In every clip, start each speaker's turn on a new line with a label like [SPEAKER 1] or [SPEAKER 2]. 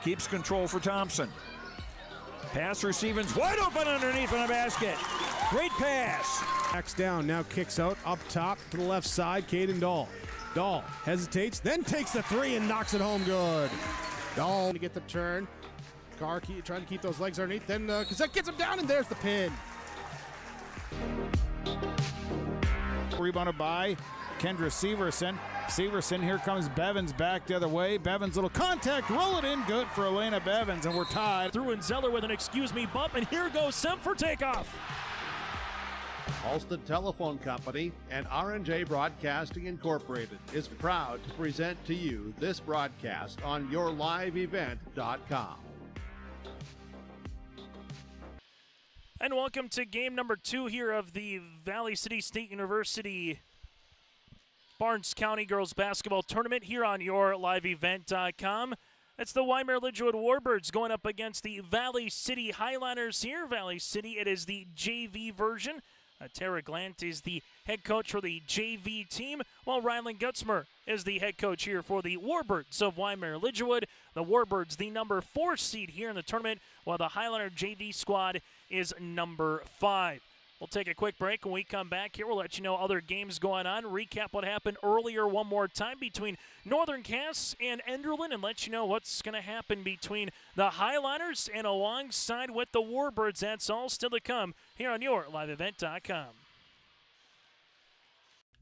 [SPEAKER 1] keeps control for Thompson. Pass receiving's wide open underneath in the basket. Great pass.
[SPEAKER 2] Backs down, now kicks out, up top to the left side, Caden Dahl. Dahl hesitates, then takes the three and knocks it home good. Dahl to get the turn. Carr trying to keep those legs underneath, then Cassette gets him down, and there's the pin.
[SPEAKER 3] Rebounded by Kendra Severson. Severson, here comes Bevins back the other way. Bevins, little contact, roll it in, good for Elena Bevins, and we're tied.
[SPEAKER 4] Through and Zeller with an excuse me bump, and here goes Sem for takeoff.
[SPEAKER 5] Halsted Telephone Company and R&J Broadcasting Incorporated is proud to present to you this broadcast on yourliveevent.com.
[SPEAKER 4] And welcome to game number 2 here of the Valley City State University Barnes County Girls Basketball Tournament here on yourliveevent.com. It's the Wyndmere Lidgerwood Warbirds going up against the Valley City Highliners here. Valley City, it is the JV version. Tara Glant is the head coach for the JV team, while Rylan Gutzmer is the head coach here for the Warbirds of Wyndmere Lidgerwood. The Warbirds, the number 4 seed here in the tournament, while the Highliner JV squad is number 5. We'll take a quick break. When we come back here, we'll let you know other games going on, recap what happened earlier one more time between Northern Cass and Enderlin, and let you know what's going to happen between the Highliners and alongside with the Warbirds. That's all still to come here on yourliveevent.com.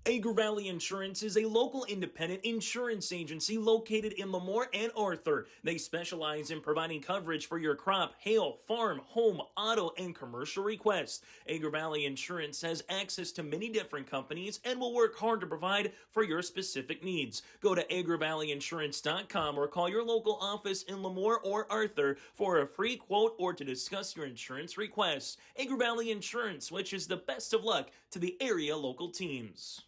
[SPEAKER 6] Agri Valley Insurance is a local independent insurance agency located in Lemoore and Arthur. They specialize in providing coverage for your crop, hail, farm, home, auto, and commercial requests. Agri Valley Insurance has access to many different companies and will work hard to provide for your specific needs. Go to agrivalleyinsurance.com or call your local office in Lemoore or Arthur for a free quote or to discuss your insurance requests. Agri Valley Insurance wishes the best of luck to the area local teams.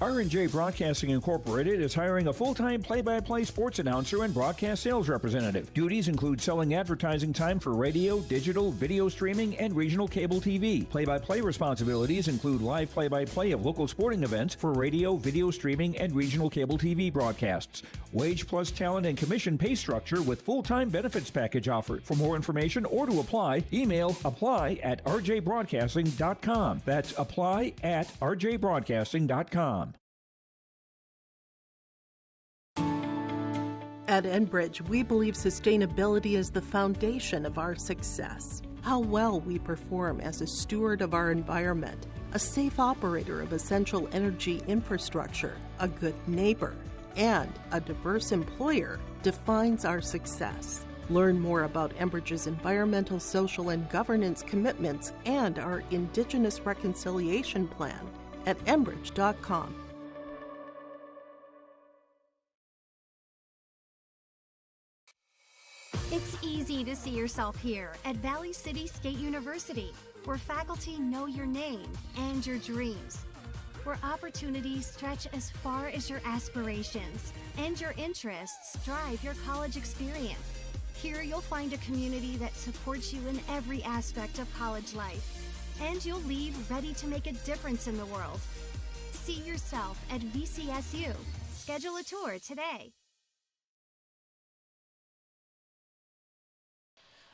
[SPEAKER 1] R&J Broadcasting Incorporated is hiring a full-time play-by-play sports announcer and broadcast sales representative. Duties include selling advertising time for radio, digital, video streaming, and regional cable TV. Play-by-play responsibilities include live play-by-play of local sporting events for radio, video streaming, and regional cable TV broadcasts. Wage plus talent and commission pay structure with full-time benefits package offered. For more information or to apply, email apply@rjbroadcasting.com. That's apply@rjbroadcasting.com.
[SPEAKER 7] At Enbridge, we believe sustainability is the foundation of our success. How well we perform as a steward of our environment, a safe operator of essential energy infrastructure, a good neighbor, and a diverse employer defines our success. Learn more about Enbridge's environmental, social, and governance commitments and our Indigenous Reconciliation Plan at enbridge.com.
[SPEAKER 8] It's easy to see yourself here at Valley City State University, where faculty know your name and your dreams, where opportunities stretch as far as your aspirations and your interests drive your college experience. Here you'll find a community that supports you in every aspect of college life, and you'll leave ready to make a difference in the world. See yourself at VCSU. Schedule a tour today.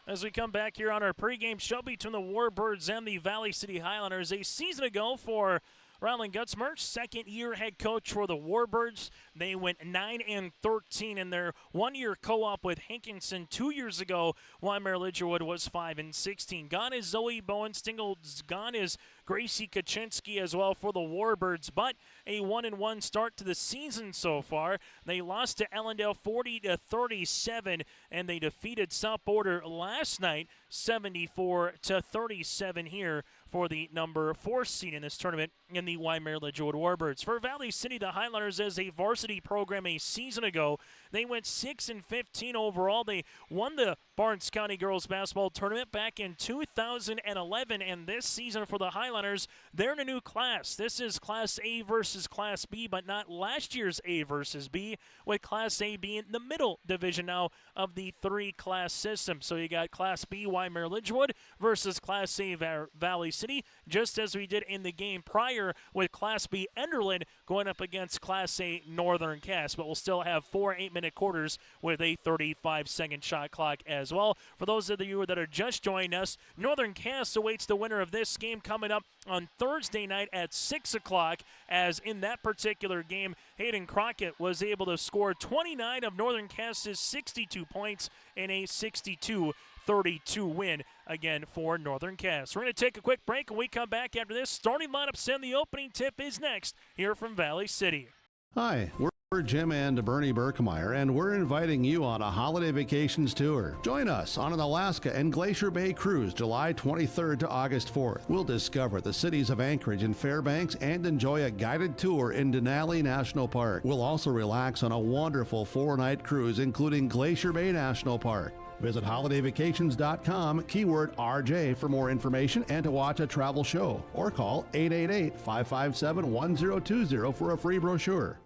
[SPEAKER 4] As we come back here on our pregame show between the Warbirds and the Valley City Highlanders, a season ago for Rylan Gutzmer, second-year head coach for the Warbirds. They went 9-13 in their one-year co-op with Hankinson 2 years ago. Wyndmere Lidgerwood was 5-16. Gone is Zoe Bowenstengel. Gone is Gracie Kaczynski as well for the Warbirds, but a 1-1 start to the season so far. They lost to Ellendale 40-37, and they defeated South Border last night 74-37 here for the number 4 seed in this tournament in the Wyndmere Lidgerwood Warbirds. For Valley City, the Highlanders as a varsity program a season ago, they went 6-15 overall. They won the Barnes County Girls Basketball Tournament back in 2011, and this season for the Highlanders, they're in a new class. This is Class A versus Class B, but not last year's A versus B, with Class A being the middle division now of the 3-class system. So you got Class B, Wyndmere Lidgerwood, versus Class A, Valley City, just as we did in the game prior with Class B, Enderlin, going up against Class A, Northern Cass. But we'll still have 4 8-minute 5-minute quarters with a 35-second shot clock as well. For those of you that are just joining us, Northern Cass awaits the winner of this game coming up on Thursday night at 6 o'clock, as in that particular game, Hayden Crockett was able to score 29 of Northern Cass's 62 points in a 62-32 win again for Northern Cass. We're going to take a quick break. When we come back after this, starting lineups and the opening tip is next here from Valley City.
[SPEAKER 5] Hi, we're Jim and Bernie Berkmeyer, and we're inviting you on a holiday vacations tour. Join us on an Alaska and Glacier Bay cruise July 23rd to August 4th. We'll discover the cities of Anchorage and Fairbanks and enjoy a guided tour in Denali National Park. We'll also relax on a wonderful 4-night cruise including Glacier Bay National Park. Visit holidayvacations.com, keyword RJ for more information and to watch a travel show, or call 888-557-1020 for a free brochure.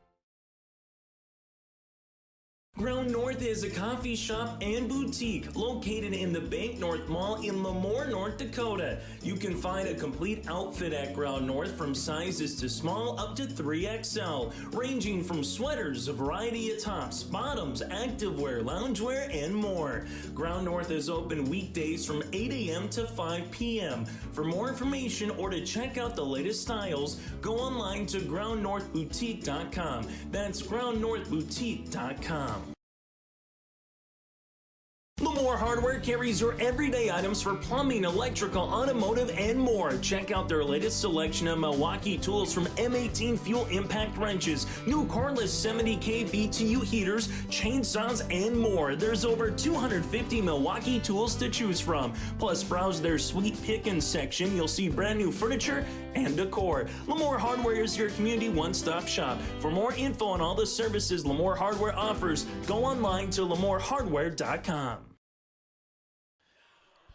[SPEAKER 6] Ground North is a coffee shop and boutique located in the Bank North Mall in Lemoore, North Dakota. You can find a complete outfit at Ground North from sizes to small up to 3XL, ranging from sweaters, a variety of tops, bottoms, activewear, loungewear, and more. Ground North is open weekdays from 8 a.m. to 5 p.m. For more information or to check out the latest styles, go online to groundnorthboutique.com. That's groundnorthboutique.com. Lemoore Hardware carries your everyday items for plumbing, electrical, automotive, and more. Check out their latest selection of Milwaukee tools from M18 fuel impact wrenches, new cordless 70K BTU heaters, chainsaws, and more. There's over 250 Milwaukee tools to choose from. Plus, browse their sweet pickin' section. You'll see brand new furniture and decor. Lemoore Hardware is your community one-stop shop. For more info on all the services Lemoore Hardware offers, go online to LemooreHardware.com.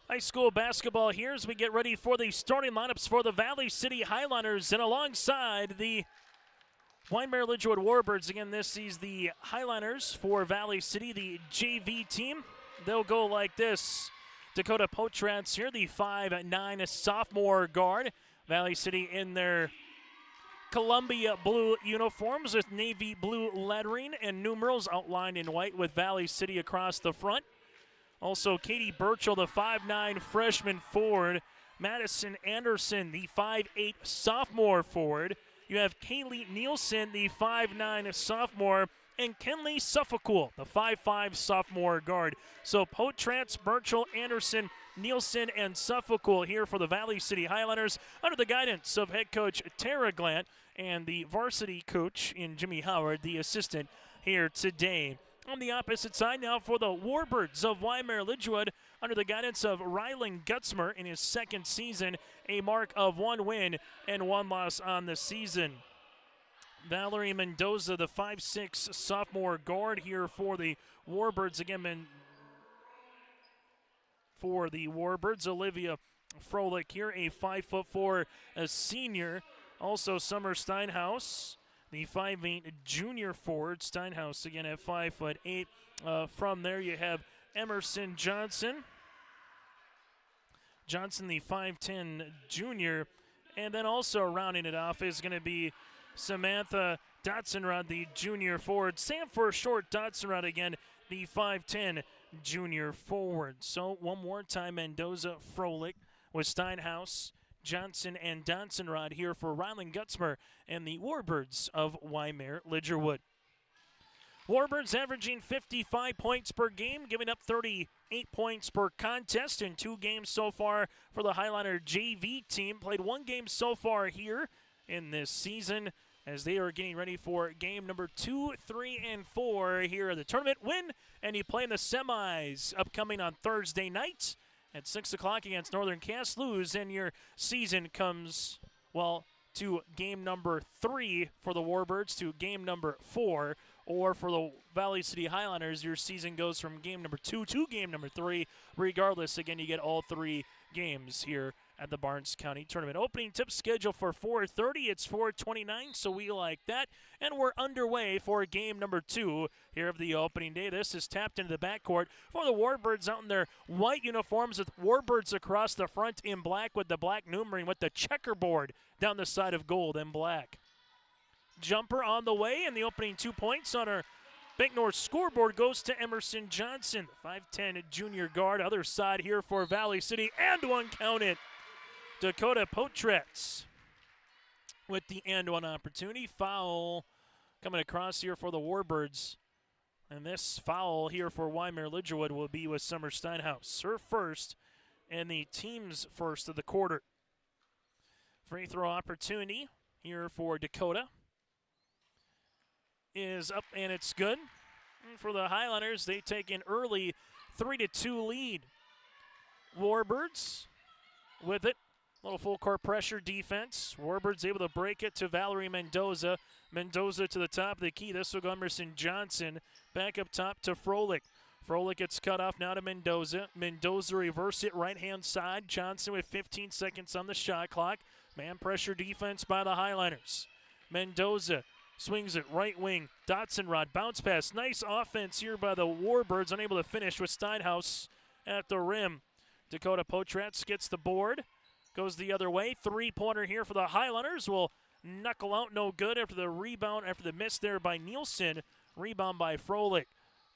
[SPEAKER 4] High school basketball here as we get ready for the starting lineups for the Valley City Highliners, and alongside the Wyndmere Lidgerwood Warbirds. Again, this is the Highliners for Valley City, the JV team. They'll go like this. Dakota Potrats here, the 5'9" sophomore guard. Valley City in their Columbia blue uniforms with navy blue lettering and numerals outlined in white with Valley City across the front. Also, Katie Burchell, the 5'9" freshman forward. Madison Anderson, the 5'8" sophomore forward. You have Kaylee Nielsen, the 5'9" sophomore. And Kenley Suffolcool, the 5'5" sophomore guard. So Potrats, Burchell, Anderson, Nielsen, and Suffolcool here for the Valley City Highlanders under the guidance of head coach Tara Glant and the varsity coach in Jimmy Howard, the assistant here today. On the opposite side now for the Warbirds of Wyndmere Lidgerwood under the guidance of Rylan Gutzmer in his second season, a mark of 1 win and 1 loss on the season. Valerie Mendoza, the 5'6" sophomore guard here for the Warbirds. Again, for the Warbirds, Olivia Froelich here, a 5'4" senior. Also Summer Steinhaus, the 5'8" junior forward. Steinhaus again at 5'8". From there you have Emerson Johnson. Johnson, the 5'10" junior. And then also rounding it off is going to be Samantha Dotsenrod, the junior forward. Sanford Short Dotsenrod again, the 5'10" junior forward. So one more time, Mendoza, Froelich with Steinhaus, Johnson, and Dotsenrod here for Rylan Gutzmer and the Warbirds of Wyndmere Lidgerwood. Warbirds averaging 55 points per game, giving up 38 points per contest in 2 games so far for the Highliner JV team. Played 1 game so far here in this season as they are getting ready for game number 2, 3, and 4 here at the tournament. Win, and you play in the semis upcoming on Thursday night at 6 o'clock against Northern Cass. Lose, and your season comes, well, to game number 3 for the Warbirds to game number 4. Or for the Valley City Highlanders, your season goes from game number 2 to game number 3. Regardless, again, you get all 3 games here at the Barnes County Tournament. Opening tip schedule for 4:30. It's 4:29, so we like that. And we're underway for game number 2 here of the opening day. This is tapped into the backcourt for the Warbirds out in their white uniforms with Warbirds across the front in black with the black numbering with the checkerboard down the side of gold and black. Jumper on the way, and the opening 2 points on our Bank North scoreboard goes to Emerson Johnson, 5'10" junior guard. Other side here for Valley City, and one counted. Dakota Potretz with the and one opportunity. Foul coming across here for the Warbirds. And this foul here for Wyndmere Lidgerwood will be with Summer Steinhaus. Her first and the team's first of the quarter. Free throw opportunity here for Dakota is up, and it's good. And for the Highlanders, they take an early 3-2 lead. Warbirds with it. Little full court pressure defense. Warbirds able to break it to Valerie Mendoza. Mendoza to the top of the key. This will go Emerson Johnson. Back up top to Froelich. Froelich gets cut off now to Mendoza. Mendoza reverse it right-hand side. Johnson with 15 seconds on the shot clock. Man pressure defense by the Highliners. Mendoza swings it right wing. Dotson Rod bounce pass. Nice offense here by the Warbirds. Unable to finish with Steinhaus at the rim. Dakota Potretz gets the board. Goes the other way. Three-pointer here for the Highlanders. Will knuckle out, no good after the rebound, after the miss there by Nielsen. Rebound by Froelich.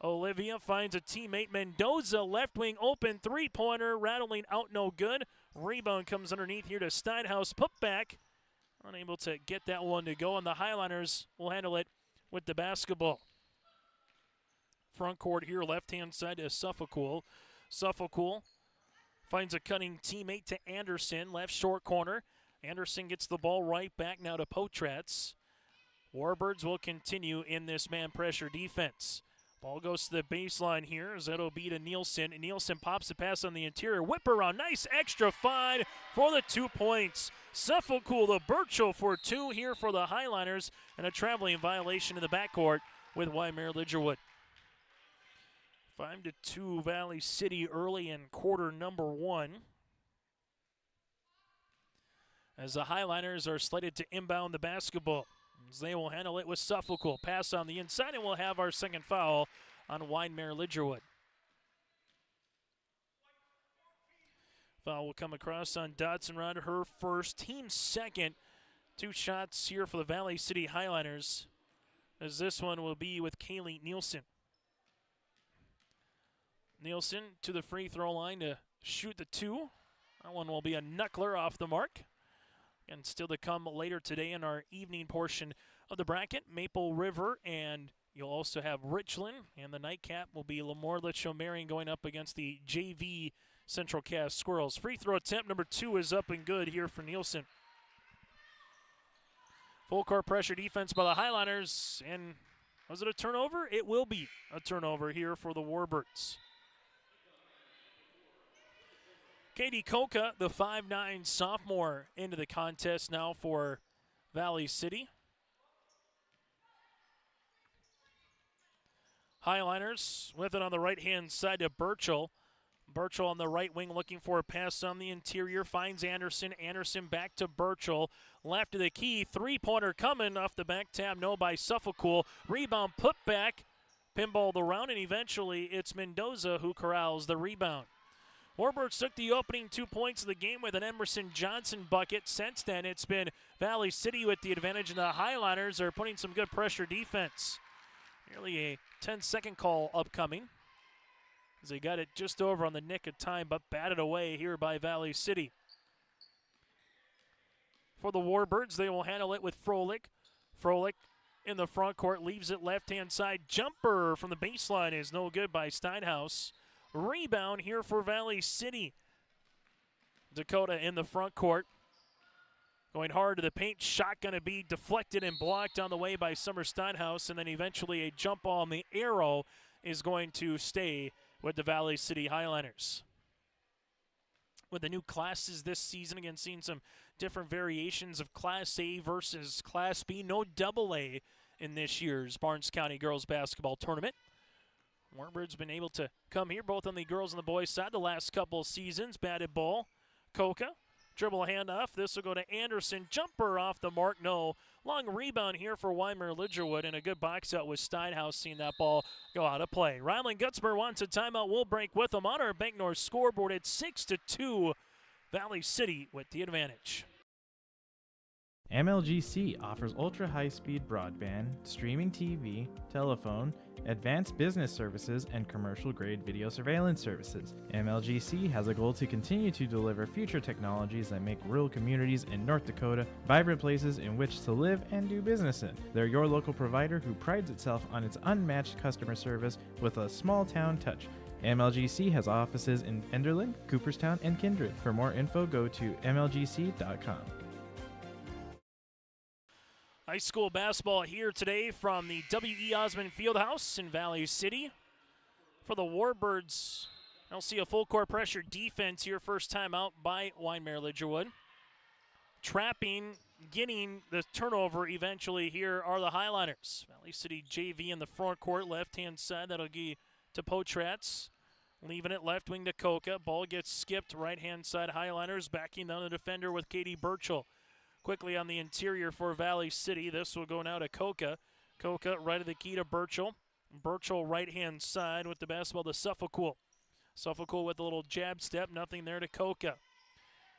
[SPEAKER 4] Olivia finds a teammate. Mendoza, left wing open. Three-pointer, rattling out, no good. Rebound comes underneath here to Steinhaus. Put back. Unable to get that one to go, and the Highliners will handle it with the basketball. Front court here, left-hand side to Suffolcool. Suffolcool finds a cutting teammate to Anderson, left short corner. Anderson gets the ball right back now to Potretz. Warbirds will continue in this man pressure defense. Ball goes to the baseline here as that'll be to Nielsen. And Nielsen pops the pass on the interior. Whip around, nice extra find for the 2 points. Suffolcool to Burchell for two here for the Highliners, and a traveling violation in the backcourt with Wyndmere Lidgerwood. 5-2 Valley City early in quarter number one, as the Highliners are slated to inbound the basketball. As they will handle it with Suffolcool. Pass on the inside, and we'll have our second foul on Wyndmere Lidgerwood. Foul will come across on Dotson Rod, her first, team second. 2 shots here for the Valley City Highliners, as this one will be with Kaylee Nielsen. Nielsen to the free throw line to shoot the 2. That one will be a knuckler off the mark. And still to come later today in our evening portion of the bracket, Maple River, and you'll also have Richland, and the nightcap will be Lemoore Litchfield Marion going up against the JV Central Cass Squirrels. Free throw attempt number 2 is up and good here for Nielsen. Full court pressure defense by the Highliners, and was it a turnover? It will be a turnover here for the Warbirds. Katie Koka, the 5'9" sophomore, into the contest now for Valley City. Highliners with it on the right-hand side to Burchell. Burchell on the right wing looking for a pass on the interior. Finds Anderson. Anderson back to Burchell. Left of the key. Three-pointer coming off the back tab. No by Suffolcool. Rebound put back. Pinballed around, and eventually it's Mendoza who corrals the rebound. Warbirds took the opening 2 points of the game with an Emerson Johnson bucket. Since then, it's been Valley City with the advantage, and the Highliners are putting some good pressure defense. Nearly a 10-second call upcoming, as they got it just over on the nick of time, but batted away here by Valley City. For the Warbirds, they will handle it with Froelich. Froelich in the front court, leaves it left-hand side. Jumper from the baseline is no good by Steinhaus. Rebound here for Valley City. Dakota in the front court. Going hard to the paint. Shot going to be deflected and blocked on the way by Summer Steinhaus. And then eventually a jump ball on the arrow is going to stay with the Valley City Highliners. With the new classes this season, again, seeing some different variations of Class A versus Class B. No double A in this year's Barnes County Girls Basketball Tournament. Warbirds been able to come here both on the girls and the boys side the last couple seasons. Batted ball. Koka, dribble handoff. This will go to Anderson. Jumper off the mark. No. Long rebound here for Wyndmere Lidgerwood, and a good box out with Steinhaus seeing that ball go out of play. Ryland Gutzmer wants a timeout. We'll break with them on our Bank North scoreboard at 6-2. Valley City with the advantage.
[SPEAKER 9] MLGC offers ultra-high-speed broadband, streaming TV, telephone, advanced business services, and commercial-grade video surveillance services. MLGC has a goal to continue to deliver future technologies that make rural communities in North Dakota vibrant places in which to live and do business in. They're your local provider who prides itself on its unmatched customer service with a small-town touch. MLGC has offices in Enderlin, Cooperstown, and Kindred. For more info, go to mlgc.com.
[SPEAKER 4] High school basketball here today from the W.E. Osmond Fieldhouse in Valley City. For the Warbirds, I'll see a full court pressure defense here, first time out by Wyndmere Lidgerwood. Trapping, getting the turnover eventually here are the Highliners. Valley City JV in the front court, left-hand side. That'll be to Potratz. Leaving it left wing to Coca. Ball gets skipped right-hand side. Highliners backing down the defender with Katie Burchell. Quickly on the interior for Valley City. This will go now to Coca. Coca right of the key to Burchell. Burchell right-hand side with the basketball to Suffolcool. Suffolcool with a little jab step. Nothing there to Coca.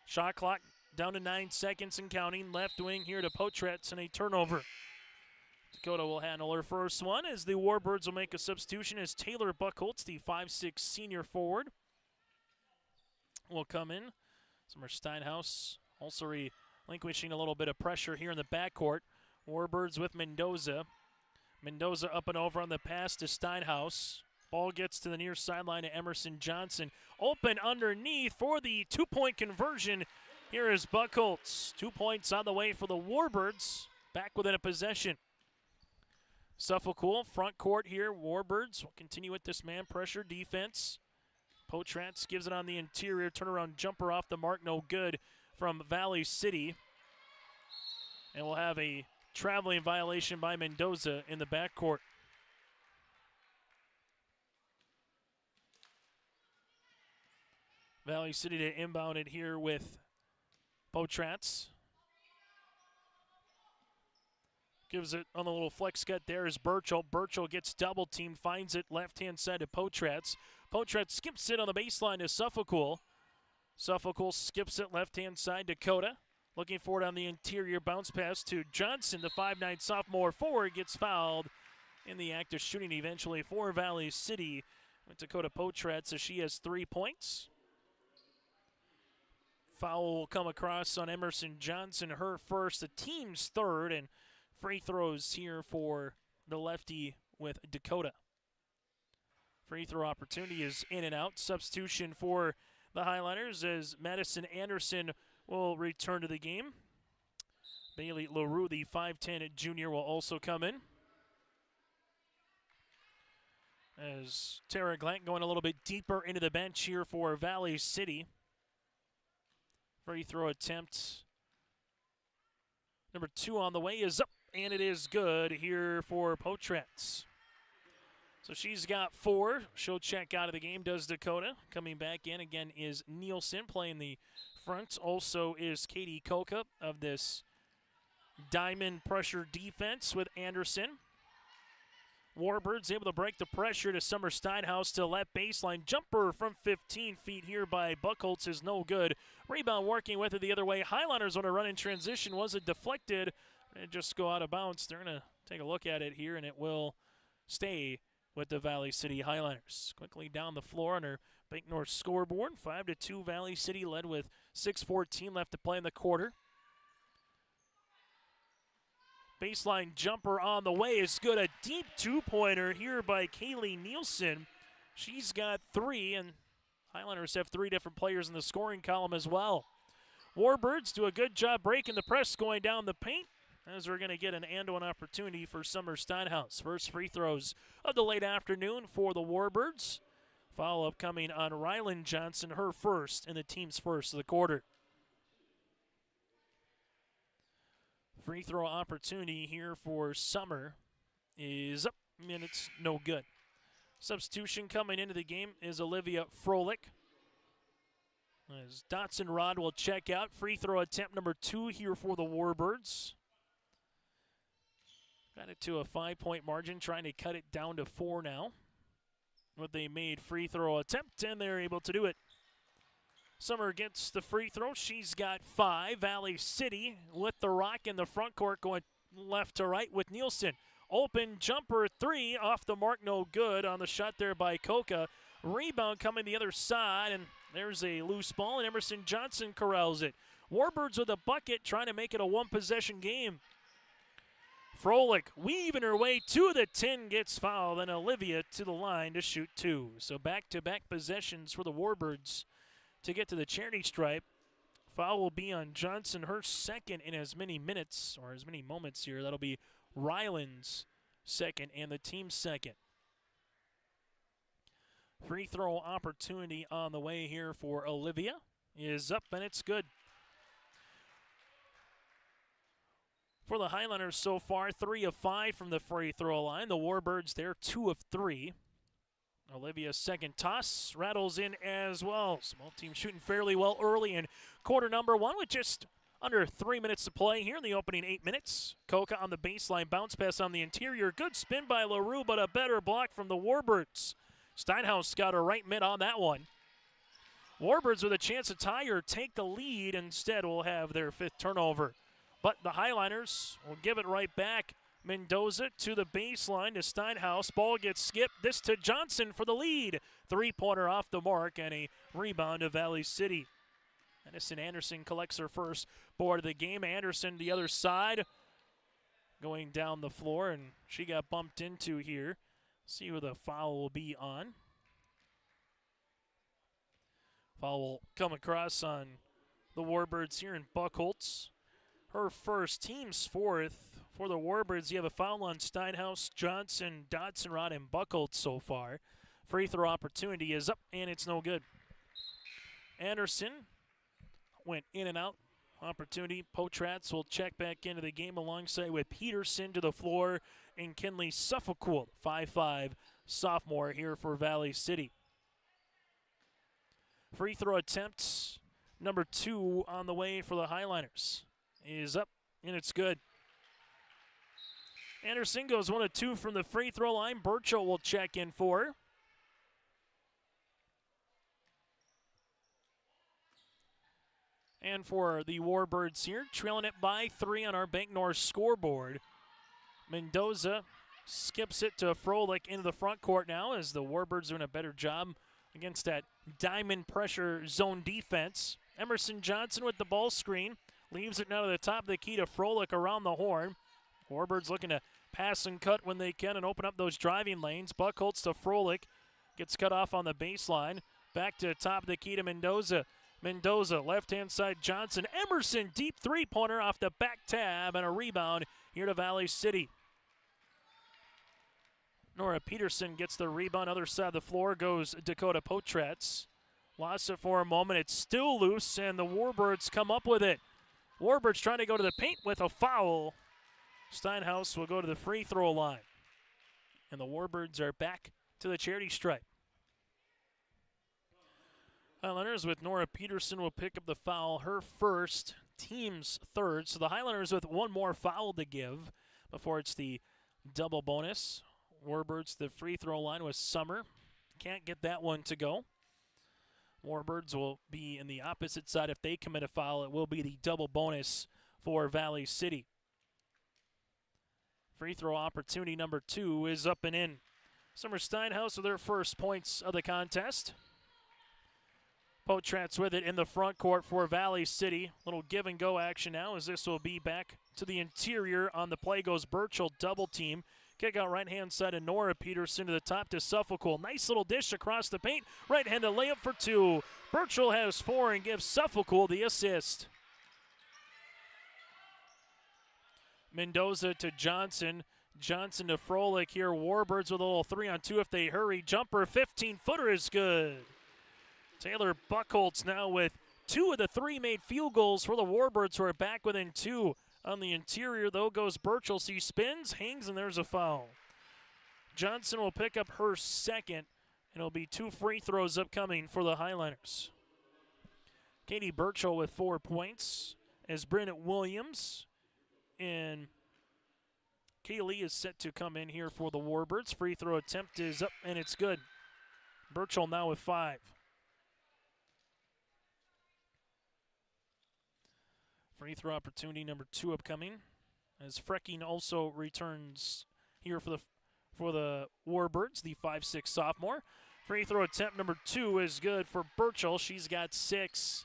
[SPEAKER 4] Shot clock down to 9 seconds and counting. Left wing here to Potratz and a turnover. Dakota will handle her first one as the Warbirds will make a substitution as Taylor Buckholtz, the 5'6" senior forward, will come in. Summer Steinhaus also relinquishing a little bit of pressure here in the backcourt. Warbirds with Mendoza. Mendoza up and over on the pass to Steinhaus. Ball gets to the near sideline to Emerson Johnson. Open underneath for the two-point conversion. Here is Buckholtz. 2 points on the way for the Warbirds. Back within a possession. Suffolcool, front court here. Warbirds will continue with this man pressure defense. Potratz gives it on the interior. Turnaround jumper off the mark, no good from Valley City. And we'll have a traveling violation by Mendoza in the backcourt. Valley City to inbound it here with Potratz. Gives it on the little flex cut there is Burchell. Burchell gets double teamed, finds it left-hand side to Potratz. Potratz skips it on the baseline to Suffolcool. Suffolcool skips it left-hand side to Coda. Looking for it on the interior, bounce pass to Johnson, the 5'9" sophomore forward, gets fouled in the act of shooting eventually for Valley City. With Dakota Potratz as she has 3 points. Foul will come across on Emerson Johnson, her first, the team's third, and free throws here for the lefty with Dakota. Free throw opportunity is in and out. Substitution for the Highliners as Madison Anderson will return to the game. Bailey LaRue, the 5'10" junior, will also come in. As Tara Glank going a little bit deeper into the bench here for Valley City. Free throw attempt number 2 on the way is up, and it is good here for Potratz. So she's got 4. She'll check out of the game, does Dakota. Coming back in again is Nielsen playing the front. Also is Katie Koka of this diamond pressure defense with Anderson. Warbirds able to break the pressure to Summer Steinhaus to left baseline. Jumper from 15 feet here by Buckholtz is no good. Rebound working with it the other way. Highliners on a run in transition. Was it deflected? It just go out of bounds. They're going to take a look at it here, and it will stay with the Valley City Highliners. Quickly down the floor on our Bank North scoreboard. 5-2 Valley City led with 6:14 left to play in the quarter. Baseline jumper on the way is good. A deep two-pointer here by Kaylee Nielsen. She's got 3, and Highlanders have 3 different players in the scoring column as well. Warbirds do a good job breaking the press going down the paint, as we're going to get an and-one opportunity for Summer Steinhaus. First free throws of the late afternoon for the Warbirds. Follow-up coming on Rylan Johnson, her first, and the team's first of the quarter. Free throw opportunity here for Summer is up, and it's no good. Substitution coming into the game is Olivia Froelich. As Dotson Rod will check out. Free throw attempt number 2 here for the Warbirds. Got it to a 5-point margin, trying to cut it down to 4 now. With a made free throw attempt, and they're able to do it. Summer gets the free throw. She's got 5. Valley City with the rock in the front court going left to right with Nielsen. Open jumper 3 off the mark, no good on the shot there by Coca. Rebound coming the other side, and there's a loose ball, and Emerson Johnson corrals it. Warbirds with a bucket trying to make it a one-possession game. Froelich weaving her way to the 10, gets fouled, and Olivia to the line to shoot 2. So back-to-back possessions for the Warbirds to get to the charity stripe. Foul will be on Johnson, her second in as many minutes, or as many moments here. That'll be Ryland's second and the team's second. Free throw opportunity on the way here for Olivia is up, and it's good. For the Highlanders so far, 3 of 5 from the free throw line. The Warbirds there, 2 of 3. Olivia's second toss rattles in as well. Small team shooting fairly well early in quarter number 1 with just under 3 minutes to play here in the opening 8 minutes. Coca on the baseline, bounce pass on the interior. Good spin by LaRue, but a better block from the Warbirds. Steinhaus got a right mid on that one. Warbirds with a chance to tie or take the lead. Instead, will have their 5th turnover. But the Highliners will give it right back. Mendoza to the baseline to Steinhaus. Ball gets skipped. This to Johnson for the lead. 3-pointer off the mark and a rebound to Valley City. Edison Anderson collects her first board of the game. Anderson the other side going down the floor, and she got bumped into here. See who the foul will be on. Foul will come across on the Warbirds here in Buckholtz. Her first, team's 4th. For the Warbirds, you have a foul on Steinhaus, Johnson, Dodson-Rod, and Buckholtz so far. Free throw opportunity is up, and it's no good. Anderson went in and out. Opportunity. Potratz will check back into the game alongside with Peterson to the floor and Kinley Suffolcool, 5'5", sophomore here for Valley City. Free throw attempts, number 2 on the way for the Highliners. Is up, and it's good. Anderson goes 1 of 2 from the free throw line. Burchell will check in for her. And for the Warbirds here, trailing it by 3 on our Bank North scoreboard. Mendoza skips it to Froelich into the front court now as the Warbirds doing a better job against that diamond pressure zone defense. Emerson Johnson with the ball screen. Leaves it now to the top of the key to Froelich around the horn. Warbirds looking to pass and cut when they can and open up those driving lanes. Buckholtz to Froelich. Gets cut off on the baseline. Back to the top of the key to Mendoza. Mendoza, left-hand side Johnson. Emerson, deep 3-pointer off the back tab and a rebound here to Valley City. Nora Peterson gets the rebound. Other side of the floor goes Dakota Potratz. Lost it for a moment. It's still loose, and the Warbirds come up with it. Warbirds trying to go to the paint with a foul. Steinhaus will go to the free throw line. And the Warbirds are back to the charity stripe. Highlanders with Nora Peterson will pick up the foul, her first, team's 3rd. So the Highlanders with 1 more foul to give before it's the double bonus. Warbirds the free throw line with Summer. Can't get that one to go. Warbirds will be in the opposite side. If they commit a foul, it will be the double bonus for Valley City. Free throw opportunity number 2 is up and in. Summer Steinhaus with their first points of the contest. Potratz with it in the front court for Valley City. Little give and go action now as this will be back to the interior. On the play goes Burchell, double team. Kick out right-hand side of Nora Peterson to the top to Suffolcool. Nice little dish across the paint. Right-handed layup for 2. Burchell has 4 and gives Suffolcool the assist. Mendoza to Johnson. Johnson to Froelich here. Warbirds with a little 3-on-2 if they hurry. Jumper, 15-footer is good. Taylor Buckholtz now with 2 of the 3 made field goals for the Warbirds, who are back within 2. On the interior, though, goes Burchell. She spins, hangs, and there's a foul. Johnson will pick up her second, and it'll be 2 free throws upcoming for the Highlanders. Katie Burchell with 4 points as Brennan Williams and Kaylee is set to come in here for the Warbirds. Free throw attempt is up, and it's good. Burchell now with 5. Free throw opportunity number 2 upcoming, as Frecking also returns here for the Warbirds, the 5'6" sophomore. Free throw attempt number 2 is good for Burchell. She's got 6.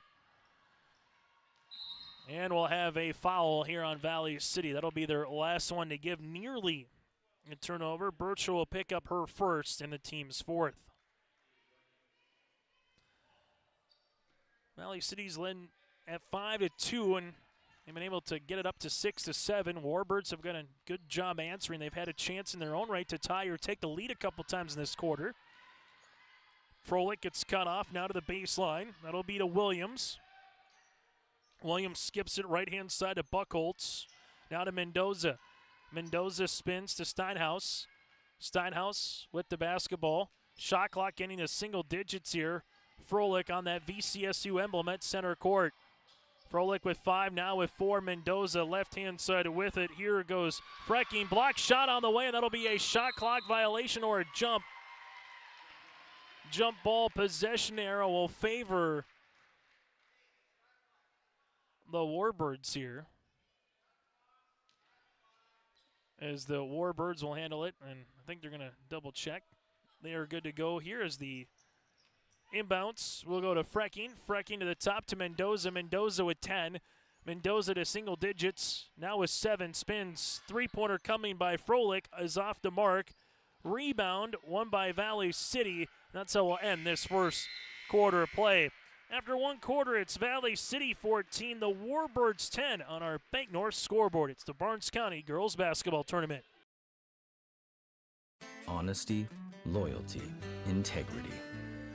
[SPEAKER 4] And we'll have a foul here on Valley City. That'll be their last one to give, nearly a turnover. Burchell will pick up her first and the team's 4th. Valley City's led at 5-2, and they've been able to get it up to 6-7. Warbirds have done a good job answering. They've had a chance in their own right to tie or take the lead a couple times in this quarter. Froelich gets cut off now to the baseline. That'll be to Williams. Williams skips it right-hand side to Buchholz. Now to Mendoza. Mendoza spins to Steinhaus. Steinhaus with the basketball. Shot clock getting to single digits here. Froelich on that VCSU emblem at center court. Froelich with 5, now with 4. Mendoza left-hand side with it. Here goes Frecking. Block shot on the way, and that'll be a shot clock violation or a jump. Jump ball possession arrow will favor the Warbirds here, as the Warbirds will handle it, and I think they're going to double check. They are good to go here as the inbounds will go to Frecking. Frecking to the top to Mendoza. Mendoza with 10. Mendoza to single digits, now with 7. Spins. Three-pointer coming by Froelich is off the mark. Rebound won by Valley City. That's how we'll end this first quarter of play. After one quarter, it's Valley City 14, the Warbirds 10 on our Bank North scoreboard. It's the Barnes County Girls Basketball Tournament.
[SPEAKER 10] Honesty, loyalty, integrity.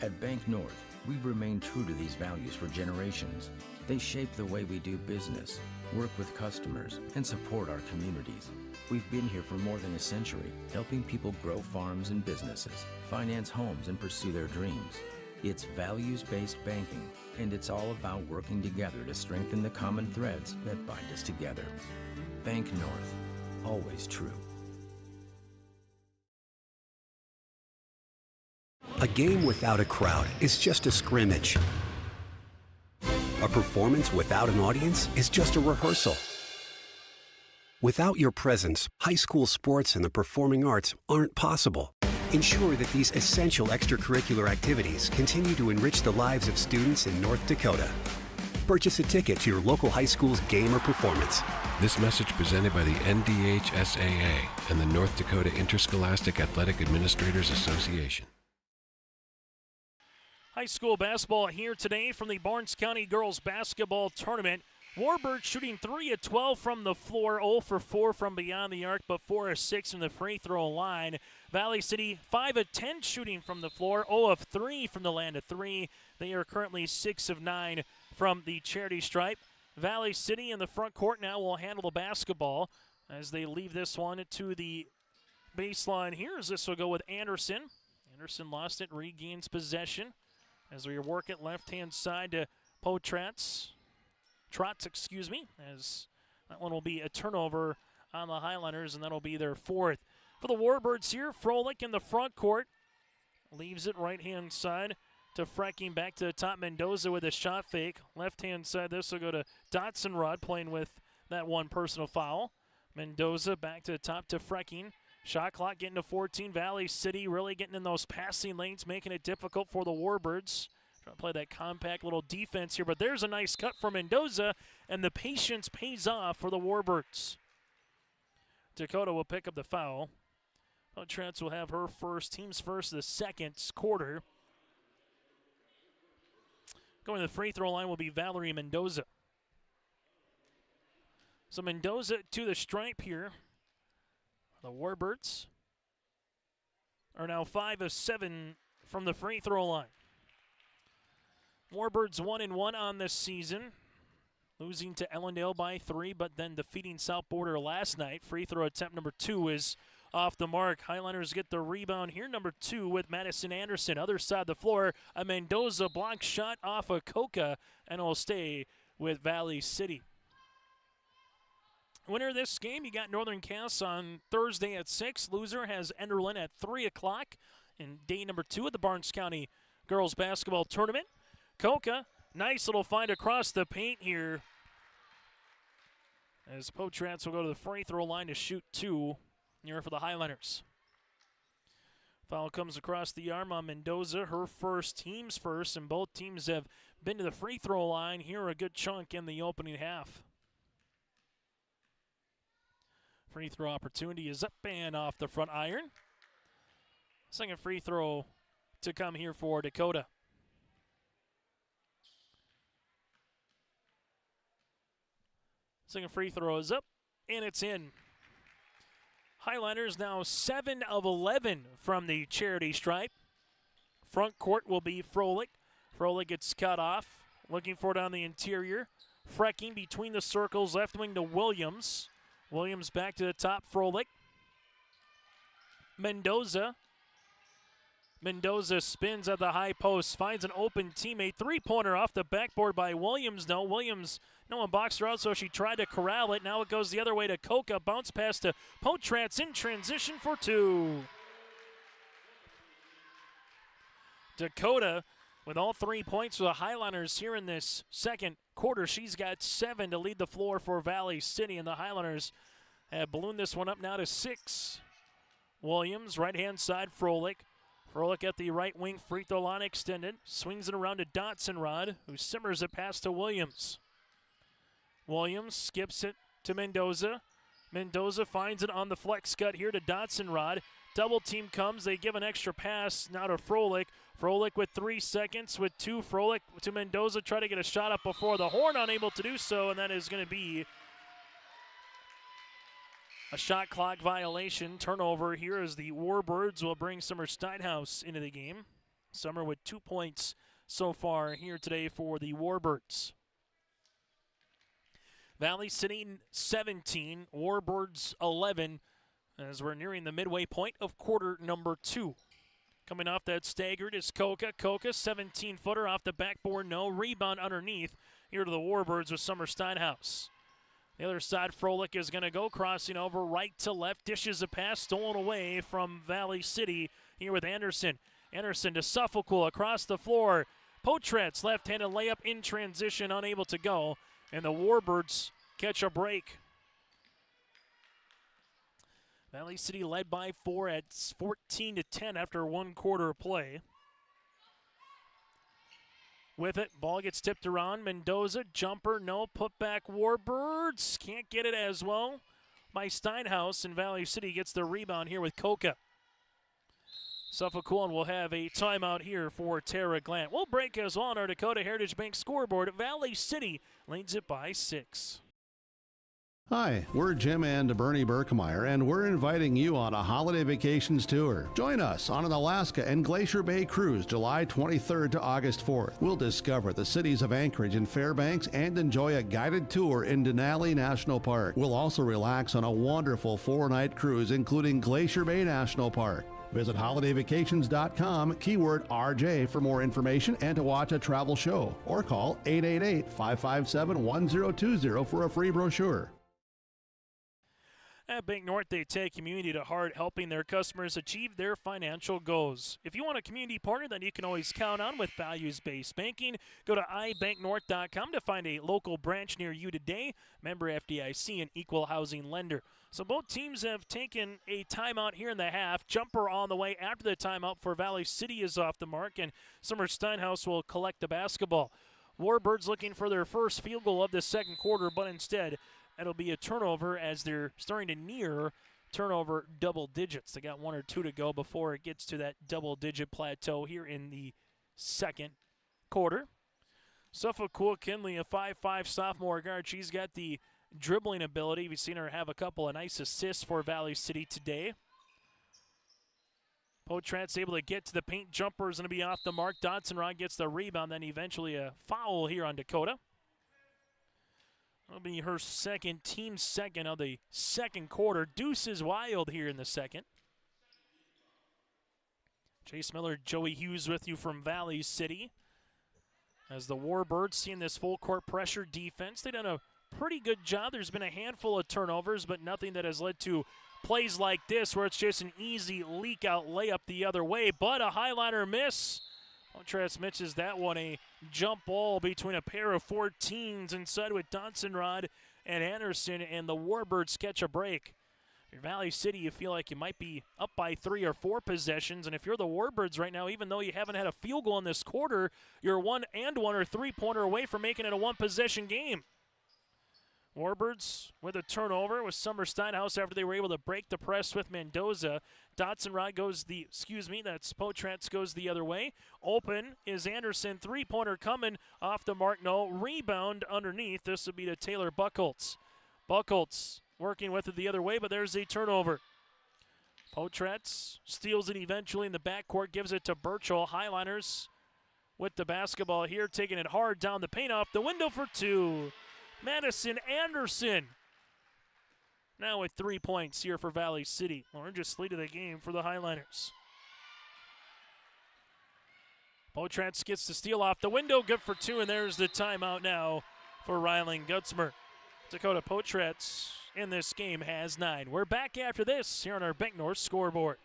[SPEAKER 10] At Bank North, we've remained true to these values for generations. They shape the way we do business, work with customers, and support our communities. We've been here for more than a century, helping people grow farms and businesses, finance homes, and pursue their dreams. It's values-based banking, and it's all about working together to strengthen the common threads that bind us together. Bank North, always true.
[SPEAKER 11] A game without a crowd is just a scrimmage. A performance without an audience is just a rehearsal. Without your presence, high school sports and the performing arts aren't possible. Ensure that these essential extracurricular activities continue to enrich the lives of students in North Dakota. Purchase a ticket to your local high school's game or performance.
[SPEAKER 12] This message presented by the NDHSAA and the North Dakota Interscholastic Athletic Administrators Association.
[SPEAKER 4] High school basketball here today from the Barnes County Girls Basketball Tournament. Warbirds shooting 3 of 12 from the floor, 0 for 4 from beyond the arc, but 4 of 6 from the free throw line. Valley City 5 of 10 shooting from the floor, 0 of 3 from the land of 3. They are currently 6 of 9 from the charity stripe. Valley City in the front court now will handle the basketball as they leave this one to the baseline here, as this will go with Anderson. Anderson lost it, regains possession as we work it left-hand side to Trotz, as that one will be a turnover on the Highlanders, and that'll be their 4th. For the Warbirds here, Froelich in the front court. Leaves it right-hand side to Frecking, back to the top. Mendoza with a shot fake. Left-hand side, this will go to Dotson-Rod, playing with that one personal foul. Mendoza back to the top to Frecking. Shot clock getting to 14. Valley City really getting in those passing lanes, making it difficult for the Warbirds. Trying to play that compact little defense here, but there's a nice cut for Mendoza, and the patience pays off for the Warbirds. Dakota will pick up the foul. Trentz will have her first, team's first of the second quarter. Going to the free throw line will be Valerie Mendoza. So Mendoza to the stripe here. The Warbirds are now 5 of 7 from the free throw line. Warbirds 1-1 on this season, losing to Ellendale by 3, but then defeating South Border last night. Free throw attempt number 2 is off the mark. Highlanders get the rebound here, number 2 with Madison Anderson. Other side of the floor, a Mendoza block shot off of Coca, and it'll stay with Valley City. Winner of this game, you got Northern Cass on Thursday at 6. Loser has Enderlin at 3 o'clock in day number 2 of the Barnes County Girls Basketball Tournament. Coca, nice little find across the paint here as Potrats will go to the free throw line to shoot 2 here for the Highlanders. Foul comes across the arm on Mendoza, her first, team's first, and both teams have been to the free throw line here a good chunk in the opening half. Free throw opportunity is up and off the front iron. Second free throw to come here for Dakota. Second free throw is up, and it's in. Highlanders now 7 of 11 from the charity stripe. Front court will be Froelich. Froelich gets cut off, looking for it on the interior. Frecking between the circles, left wing to Williams. Williams back to the top, Froelich. Mendoza. Mendoza spins at the high post, finds an open teammate. Three-pointer off the backboard by Williams. No, Williams, no one boxed her out, so she tried to corral it. Now it goes the other way to Coca. Bounce pass to Potrats in transition for 2. Dakota with all 3 points for the Highlanders here in this second quarter. She's got 7 to lead the floor for Valley City, and the Highlanders have ballooned this one up now to 6. Williams, right-hand side, Froelich. Froelich at the right wing, free throw line extended. Swings it around to Dotson-Rod, who simmers it past to Williams. Williams skips it to Mendoza. Mendoza finds it on the flex cut here to Dotson-Rod. Double team comes, they give an extra pass now to Froelich. Froelich with 3 seconds, with 2. Froelich to Mendoza, try to get a shot up before the horn, unable to do so, and that is going to be a shot clock violation. Turnover here as the Warbirds will bring Summer Steinhaus into the game. Summer with 2 points so far here today for the Warbirds. Valley City 17, Warbirds 11, as we're nearing the midway point of quarter number 2. Coming off that staggered is Coca. Coca, 17-footer off the backboard, no. Rebound underneath here to the Warbirds with Summer Steinhaus. The other side, Froelich is going to go, crossing over right to left, dishes a pass, stolen away from Valley City here with Anderson. Anderson to Suffolkul across the floor. Potrats left-handed layup in transition, unable to go, and the Warbirds catch a break. Valley City led by 4 at 14-10 after 1 quarter of play. With it, ball gets tipped around. Mendoza, jumper, no. Putback, Warbirds. Can't get it as well by Steinhaus, and Valley City gets the rebound here with Coca. Suffolk will have a timeout here for Tara Glant. We'll break as well on our Dakota Heritage Bank scoreboard. Valley City leads it by 6.
[SPEAKER 5] Hi, we're Jim and Bernie Berkmeyer, and we're inviting you on a holiday vacations tour. Join us on an Alaska and Glacier Bay cruise July 23rd to August 4th. We'll discover the cities of Anchorage and Fairbanks and enjoy a guided tour in Denali National Park. We'll also relax on a wonderful 4-night cruise including Glacier Bay National Park. Visit holidayvacations.com, keyword RJ for more information and to watch a travel show, or call 888-557-1020 for a free brochure.
[SPEAKER 4] At Bank North, they take community to heart, helping their customers achieve their financial goals. If you want a community partner that you can always count on with values-based banking, go to ibanknorth.com to find a local branch near you today. Member FDIC, an equal housing lender. So both teams have taken a timeout here in the half. Jumper on the way after the timeout for Valley City is off the mark, and Summer Steinhaus will collect the basketball. Warbirds looking for their first field goal of the second quarter, but instead it'll be a turnover as they're starting to near turnover double digits. They got 1 or 2 to go before it gets to that double-digit plateau here in the second quarter. Suffolk Kinley, a 5'5" sophomore guard. She's got the dribbling ability. We've seen her have a couple of nice assists for Valley City today. Potrats able to get to the paint. Jumper is going to be off the mark. Dotson-Rod gets the rebound, then eventually a foul here on Dakota. That'll be her second, team second of the second quarter. Deuce is wild here in the second. Chase Miller, Joey Hughes with you from Valley City. As the Warbirds seeing this full court pressure defense, they've done a pretty good job. There's been a handful of turnovers, but nothing that has led to plays like this where it's just an easy leak out layup the other way, but a highliner miss. Potrats misses that one, a jump ball between a pair of 14s inside with Dotson-Rod and Anderson, and the Warbirds catch a break. If you're Valley City, you feel like you might be up by 3 or 4 possessions, and if you're the Warbirds right now, even though you haven't had a field goal in this quarter, you're 1 or 3-pointer away from making it a 1-possession game. Warbirds with a turnover with Summer Steinhaus after they were able to break the press with Mendoza. Dotson-Rod goes that's Potratz goes the other way. Open is Anderson, 3-pointer coming off the mark, no. Rebound underneath. This would be to Taylor Buchholz. Buchholz working with it the other way, but there's a turnover. Potratz steals it eventually in the backcourt, gives it to Burchell. Highliners with the basketball here, taking it hard down the paint off the window for 2. Madison Anderson now with 3 points here for Valley City. Largest lead of the game for the Highliners. Potratz gets the steal off the window, good for 2, and there's the timeout now for Ryling Gutzmer. Dakota Potratz in this game has 9. We're back after this here on our Bank North scoreboard.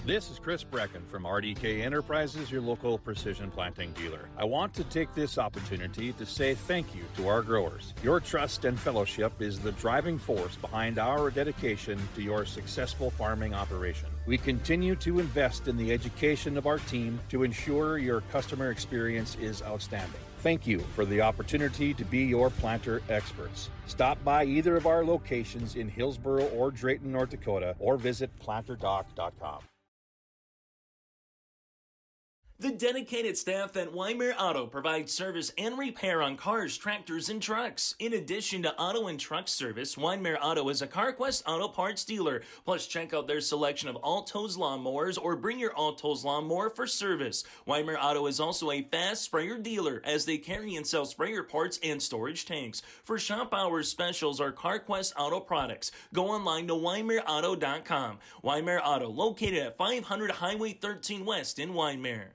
[SPEAKER 13] This is Chris Brecken from RDK Enterprises, your local precision planting dealer. I want to take this opportunity to say thank you to our growers. Your trust and fellowship is the driving force behind our dedication to your successful farming operation. We continue to invest in the education of our team to ensure your customer experience is outstanding. Thank you for the opportunity to be your planter experts. Stop by either of our locations in Hillsboro or Drayton, North Dakota, or visit planterdoc.com.
[SPEAKER 6] The dedicated staff at Wyndmere Auto provides service and repair on cars, tractors, and trucks. In addition to auto and truck service, Wyndmere Auto is a CarQuest auto parts dealer. Plus, check out their selection of Alto's lawnmowers or bring your Alto's lawnmower for service. Wyndmere Auto is also a fast sprayer dealer as they carry and sell sprayer parts and storage tanks. For shop hours specials or CarQuest auto products, go online to WyndmereAuto.com. Wyndmere Auto, located at 500 Highway 13 West in Wyndmere.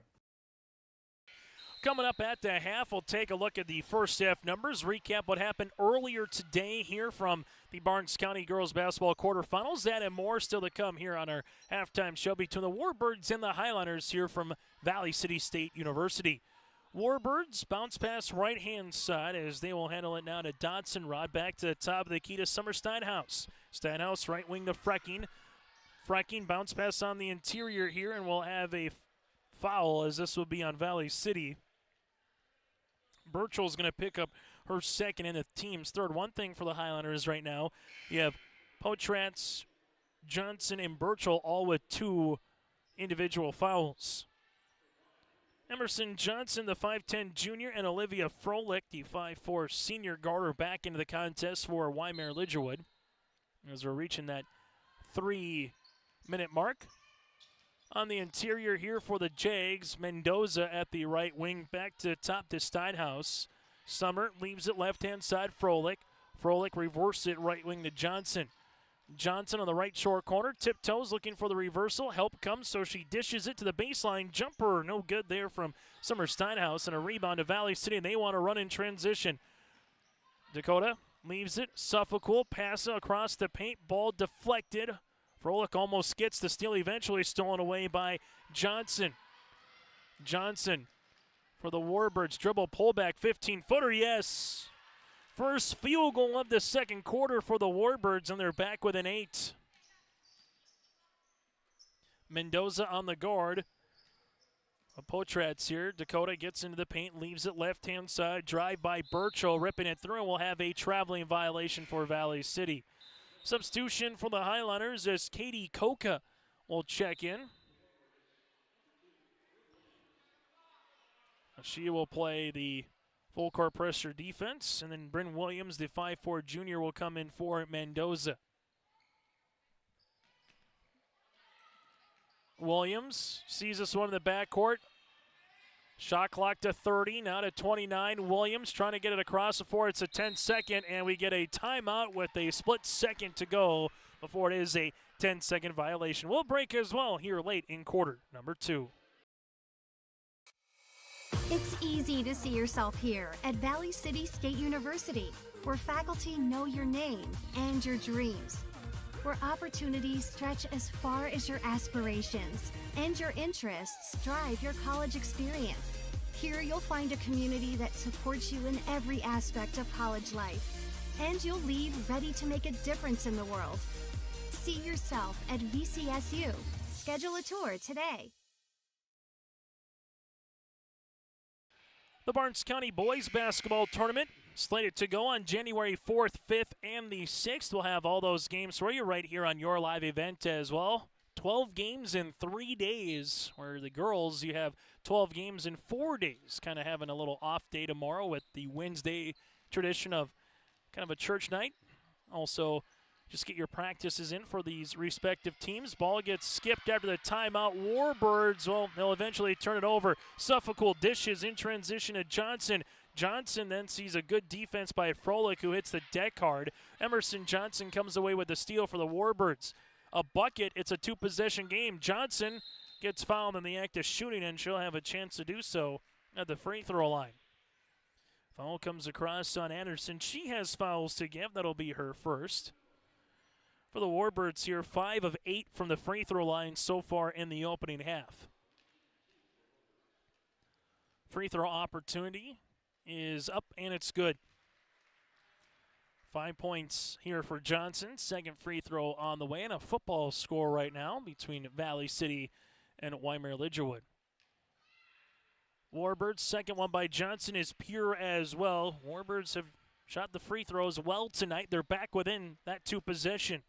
[SPEAKER 4] Coming up at the half, we'll take a look at the first half numbers, recap what happened earlier today here from the Barnes County Girls Basketball Quarterfinals. That and more still to come here on our halftime show between the Warbirds and the Highliners here from Valley City State University. Warbirds bounce pass right-hand side as they will handle it now to Dotson-Rod. Back to the top of the key to Summer Steinhaus. Steinhaus right wing to Frecking. Frecking bounce pass on the interior here, and we'll have a foul as this will be on Valley City. Burchell's going to pick up her second and the team's third. One thing for the Highlanders right now, you have Potratz, Johnson, and Burchell all with 2 individual fouls. Emerson Johnson, the 5'10 junior, and Olivia Froelich, the 5'4 senior guard, are back into the contest for Wyndmere Lidgerwood as we're reaching that 3-minute mark. On the interior here for the Jags, Mendoza at the right wing, back to top to Steinhaus. Summer leaves it left-hand side, Froelich. Froelich reverses it right wing to Johnson. Johnson on the right short corner, tiptoes looking for the reversal. Help comes, so she dishes it to the baseline. Jumper, no good there from Summer Steinhaus, and a rebound to Valley City, and they want to run in transition. Dakota leaves it, Suffolk pass across the paint, ball deflected. Froelich almost gets the steal, eventually stolen away by Johnson. Johnson for the Warbirds, dribble pullback, 15-footer, yes. First field goal of the second quarter for the Warbirds, and they're back with an 8. Mendoza on the guard. Potratz here. Dakota gets into the paint, leaves it left-hand side. Drive by Burchell, ripping it through, and we'll have a traveling violation for Valley City. Substitution for the Highliners as Katie Koka will check in. She will play the full court pressure defense, and then Bryn Williams, the 5'4 junior, will come in for Mendoza. Williams sees this one in the backcourt. Shot clock to 30, now to 29. Williams trying to get it across before it's a 10-second, and we get a timeout with a split second to go before it is a 10-second violation. We'll break as well here late in quarter number 2.
[SPEAKER 8] It's easy to see yourself here at Valley City State University, where faculty know your name and your dreams, where opportunities stretch as far as your aspirations and your interests drive your college experience. Here you'll find a community that supports you in every aspect of college life. and you'll leave ready to make a difference in the world. See yourself at VCSU. Schedule a tour today.
[SPEAKER 4] The Barnes County Boys Basketball Tournament slated to go on January 4th, 5th, and the 6th. We'll have all those games for you right here on your live event as well. 12 games in 3 days, where the girls, you have 12 games in 4 days. Kind of having a little off day tomorrow with the Wednesday tradition of kind of a church night. Also, just get your practices in for these respective teams. Ball gets skipped after the timeout. Warbirds, well, they'll eventually turn it over. Suffolk dishes in transition to Johnson. Johnson then sees a good defense by Froelich, who hits the deck hard. Emerson Johnson comes away with the steal for the Warbirds. A bucket, it's a two-possession game. Johnson gets fouled in the act of shooting, and she'll have a chance to do so at the free throw line. Foul comes across on Anderson. She has fouls to give. That'll be her first. For the Warbirds here, 5 of 8 from the free throw line so far in the opening half. Free throw opportunity is up, and it's good. 5 points here for Johnson. Second free throw on the way, and a football score right now between Valley City and Wyndmere Lidgerwood. Warbirds, second one by Johnson is pure as well. Warbirds have shot the free throws well tonight. They're back within that two possession.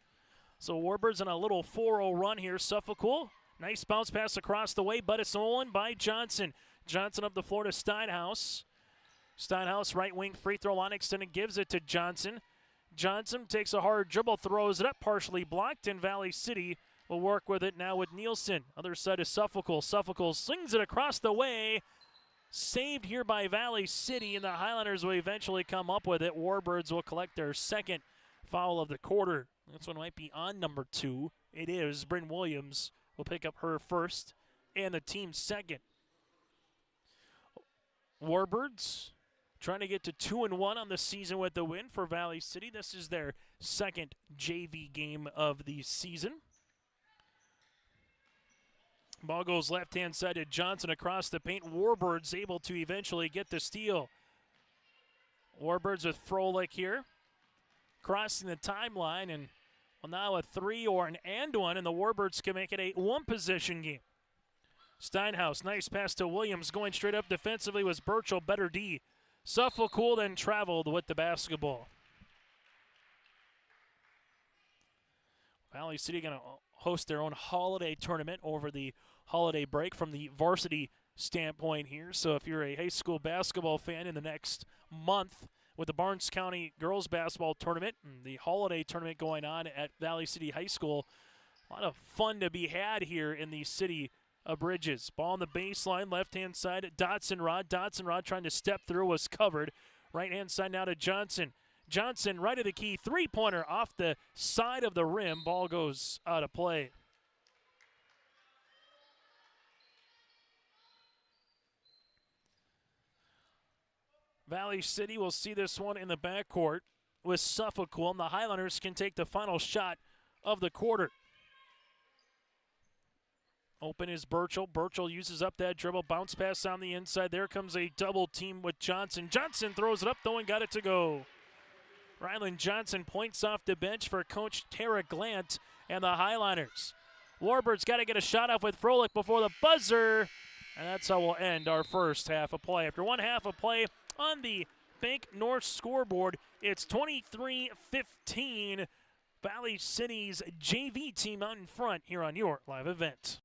[SPEAKER 4] So Warbirds on a little 4-0 run here. Suffolk, nice bounce pass across the way, but it's stolen by Johnson. Johnson up the floor to Steinhaus. Steinhaus, right wing free throw line extended, gives it to Johnson. Johnson takes a hard dribble, throws it up, partially blocked, and Valley City will work with it now with Nielsen. Other side is Suffolk. Suffolk slings it across the way. Saved here by Valley City, and the Highlanders will eventually come up with it. Warbirds will collect their second foul of the quarter. This one might be on number 2. It is. Bryn Williams will pick up her first and the team's second. Warbirds trying to get to 2-1 on the season with the win for Valley City. This is their second JV game of the season. Ball goes left-hand side to Johnson across the paint. Warbirds able to eventually get the steal. Warbirds with Froelich here. Crossing the timeline, and well, now a 3 or an and one, and the Warbirds can make it a one-possession game. Steinhaus, nice pass to Williams. Going straight up defensively was Burchell, better D. Suffolk then traveled with the basketball. Valley City going to host their own holiday tournament over the holiday break from the varsity standpoint here. So if you're a high school basketball fan in the next month with the Barnes County Girls Basketball Tournament and the holiday tournament going on at Valley City High School, a lot of fun to be had here in the city of Bridges. Ball on the baseline, left-hand side, Dotson Rod. Dotson Rod trying to step through, was covered. Right-hand side now to Johnson. Johnson right of the key, three-pointer off the side of the rim. Ball goes out of play. Valley City will see this one in the backcourt with Suffolk, and the Highlanders can take the final shot of the quarter. Open is Burchell. Burchell uses up that dribble. Bounce pass on the inside. There comes a double team with Johnson. Johnson throws it up, though, and got it to go. Ryland Johnson points off the bench for Coach Tara Glant and the Highlanders. Warbirds got to get a shot off with Froelich before the buzzer. And that's how we'll end our first half of play. After one half of play on the Bank North scoreboard, it's 23-15. Valley City's JV team out in front here on your live event.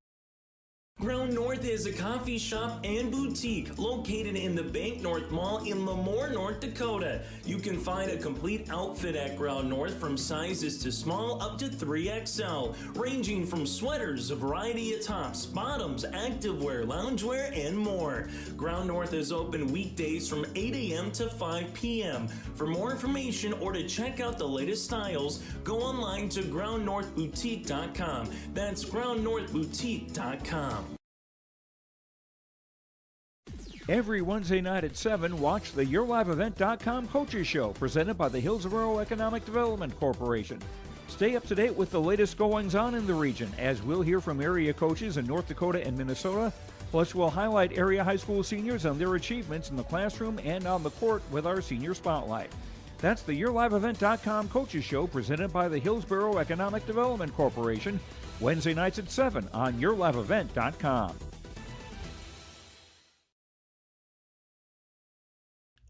[SPEAKER 6] Ground North is a coffee shop and boutique located in the Bank North Mall in Lemoore, North Dakota. You can find a complete outfit at Ground North from sizes to small up to 3XL, ranging from sweaters, a variety of tops, bottoms, activewear, loungewear, and more. Ground North is open weekdays from 8 a.m. to 5 p.m. For more information or to check out the latest styles, go online to groundnorthboutique.com. That's groundnorthboutique.com.
[SPEAKER 1] Every Wednesday night at 7, watch the YourLiveEvent.com Coaches Show presented by the Hillsborough Economic Development Corporation. Stay up to date with the latest goings-on in the region, as we'll hear from area coaches in North Dakota and Minnesota. Plus, we'll highlight area high school seniors and their achievements in the classroom and on the court with our Senior Spotlight. That's the YourLiveEvent.com Coaches Show presented by the Hillsborough Economic Development Corporation, Wednesday nights at 7 on YourLiveEvent.com.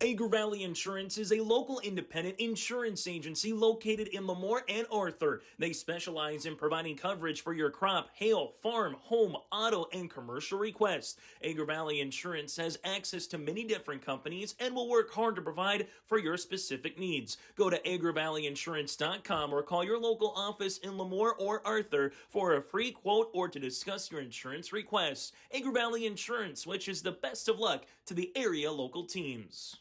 [SPEAKER 6] Agri Valley Insurance is a local independent insurance agency located in Lemoore and Arthur. They specialize in providing coverage for your crop, hail, farm, home, auto, and commercial requests. Agri Valley Insurance has access to many different companies and will work hard to provide for your specific needs. Go to agrivalleyinsurance.com or call your local office in Lemoore or Arthur for a free quote or to discuss your insurance requests. Agri Valley Insurance wishes the best of luck to the area local teams.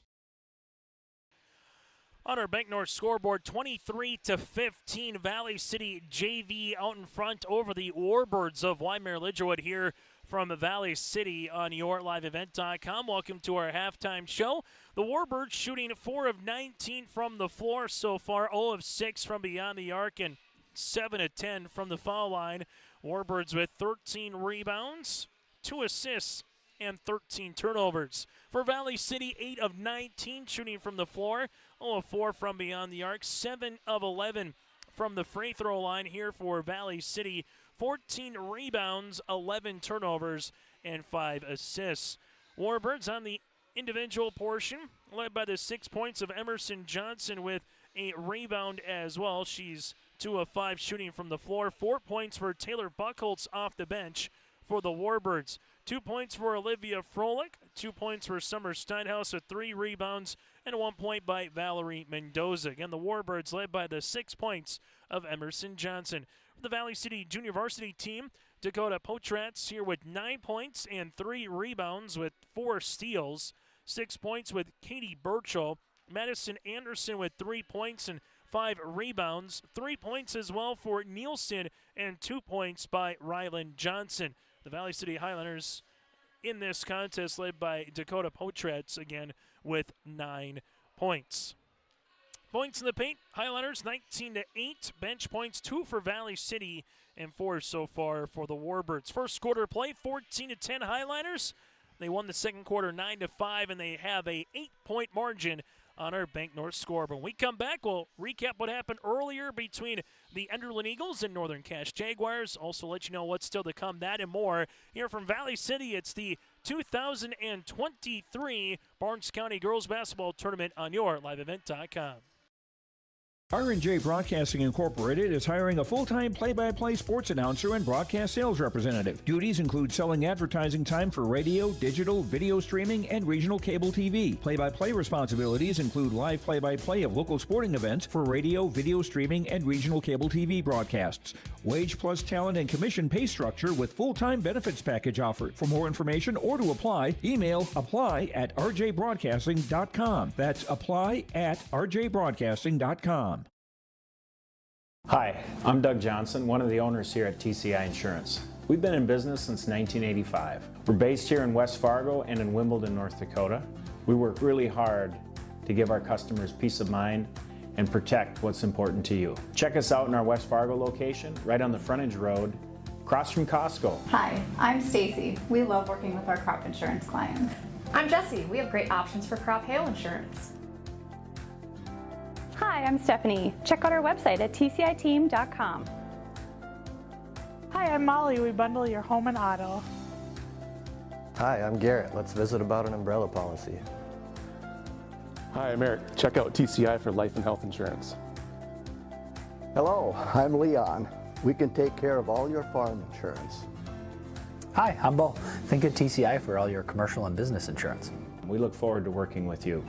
[SPEAKER 4] On our Bank North scoreboard, 23-15, Valley City JV out in front over the Warbirds of Wyndmere Lidgerwood here from Valley City on YourLiveEvent.com. Welcome to our halftime show. The Warbirds shooting 4 of 19 from the floor so far, 0 of 6 from beyond the arc, and 7 of 10 from the foul line. Warbirds with 13 rebounds, 2 assists, and 13 turnovers. For Valley City, 8 of 19 shooting from the floor, 0 of 4 from beyond the arc, 7 of 11 from the free throw line here for Valley City. 14 rebounds, 11 turnovers, and 5 assists. Warbirds on the individual portion, led by the 6 points of Emerson Johnson with a rebound as well. She's 2 of 5 shooting from the floor. 4 points for Taylor Buckholtz off the bench for the Warbirds. 2 points for Olivia Froelich, 2 points for Summer Steinhaus with 3 rebounds, and 1 point by Valerie Mendoza. Again, the Warbirds led by the 6 points of Emerson Johnson. For the Valley City Junior Varsity team, Dakota Potratz here with 9 points and 3 rebounds with 4 steals. 6 points with Katie Burchell. Madison Anderson with 3 points and 5 rebounds. 3 points as well for Nielsen and 2 points by Ryland Johnson. The Valley City Highlanders in this contest led by Dakota Potratz again with 9 points. Points in the paint, Highlanders 19-8. Bench points 2 for Valley City and 4 so far for the Warbirds. First quarter play, 14-10 Highlanders. They won the second quarter 9-5, and they have a 8-point margin on our Bank North scoreboard. When we come back, we'll recap what happened earlier between the Enderlin Eagles and Northern Cache Jaguars. Also let you know what's still to come, that and more. Here from Valley City, it's the 2023 Barnes County Girls Basketball Tournament on YourLiveEvent.com.
[SPEAKER 1] R&J Broadcasting Incorporated is hiring a full-time play-by-play sports announcer and broadcast sales representative. Duties include selling advertising time for radio, digital, video streaming, and regional cable TV. Play-by-play responsibilities include live play-by-play of local sporting events for radio, video streaming, and regional cable TV broadcasts. Wage plus talent and commission pay structure with full-time benefits package offered. For more information or to apply, email apply@rjbroadcasting.com. That's apply@rjbroadcasting.com.
[SPEAKER 14] Hi, I'm Doug Johnson, one of the owners here at TCI Insurance. We've been in business since 1985. We're based here in West Fargo and in Wimbledon, North Dakota. We work really hard to give our customers peace of mind and protect what's important to you. Check us out in our West Fargo location, right on the frontage road, across from Costco.
[SPEAKER 15] Hi, I'm Stacy. We love working with our crop insurance clients.
[SPEAKER 16] I'm Jessie. We have great options for crop hail insurance.
[SPEAKER 17] Hi, I'm Stephanie. Check out our website at tciteam.com.
[SPEAKER 18] Hi, I'm Molly. We bundle your home and auto.
[SPEAKER 19] Hi, I'm Garrett. Let's visit about an umbrella policy.
[SPEAKER 20] Hi, I'm Eric. Check out TCI for life and health insurance.
[SPEAKER 21] Hello, I'm Leon. We can take care of all your farm insurance.
[SPEAKER 22] Hi, I'm Bo. Think of TCI for all your commercial and business insurance.
[SPEAKER 14] We look forward to working with you.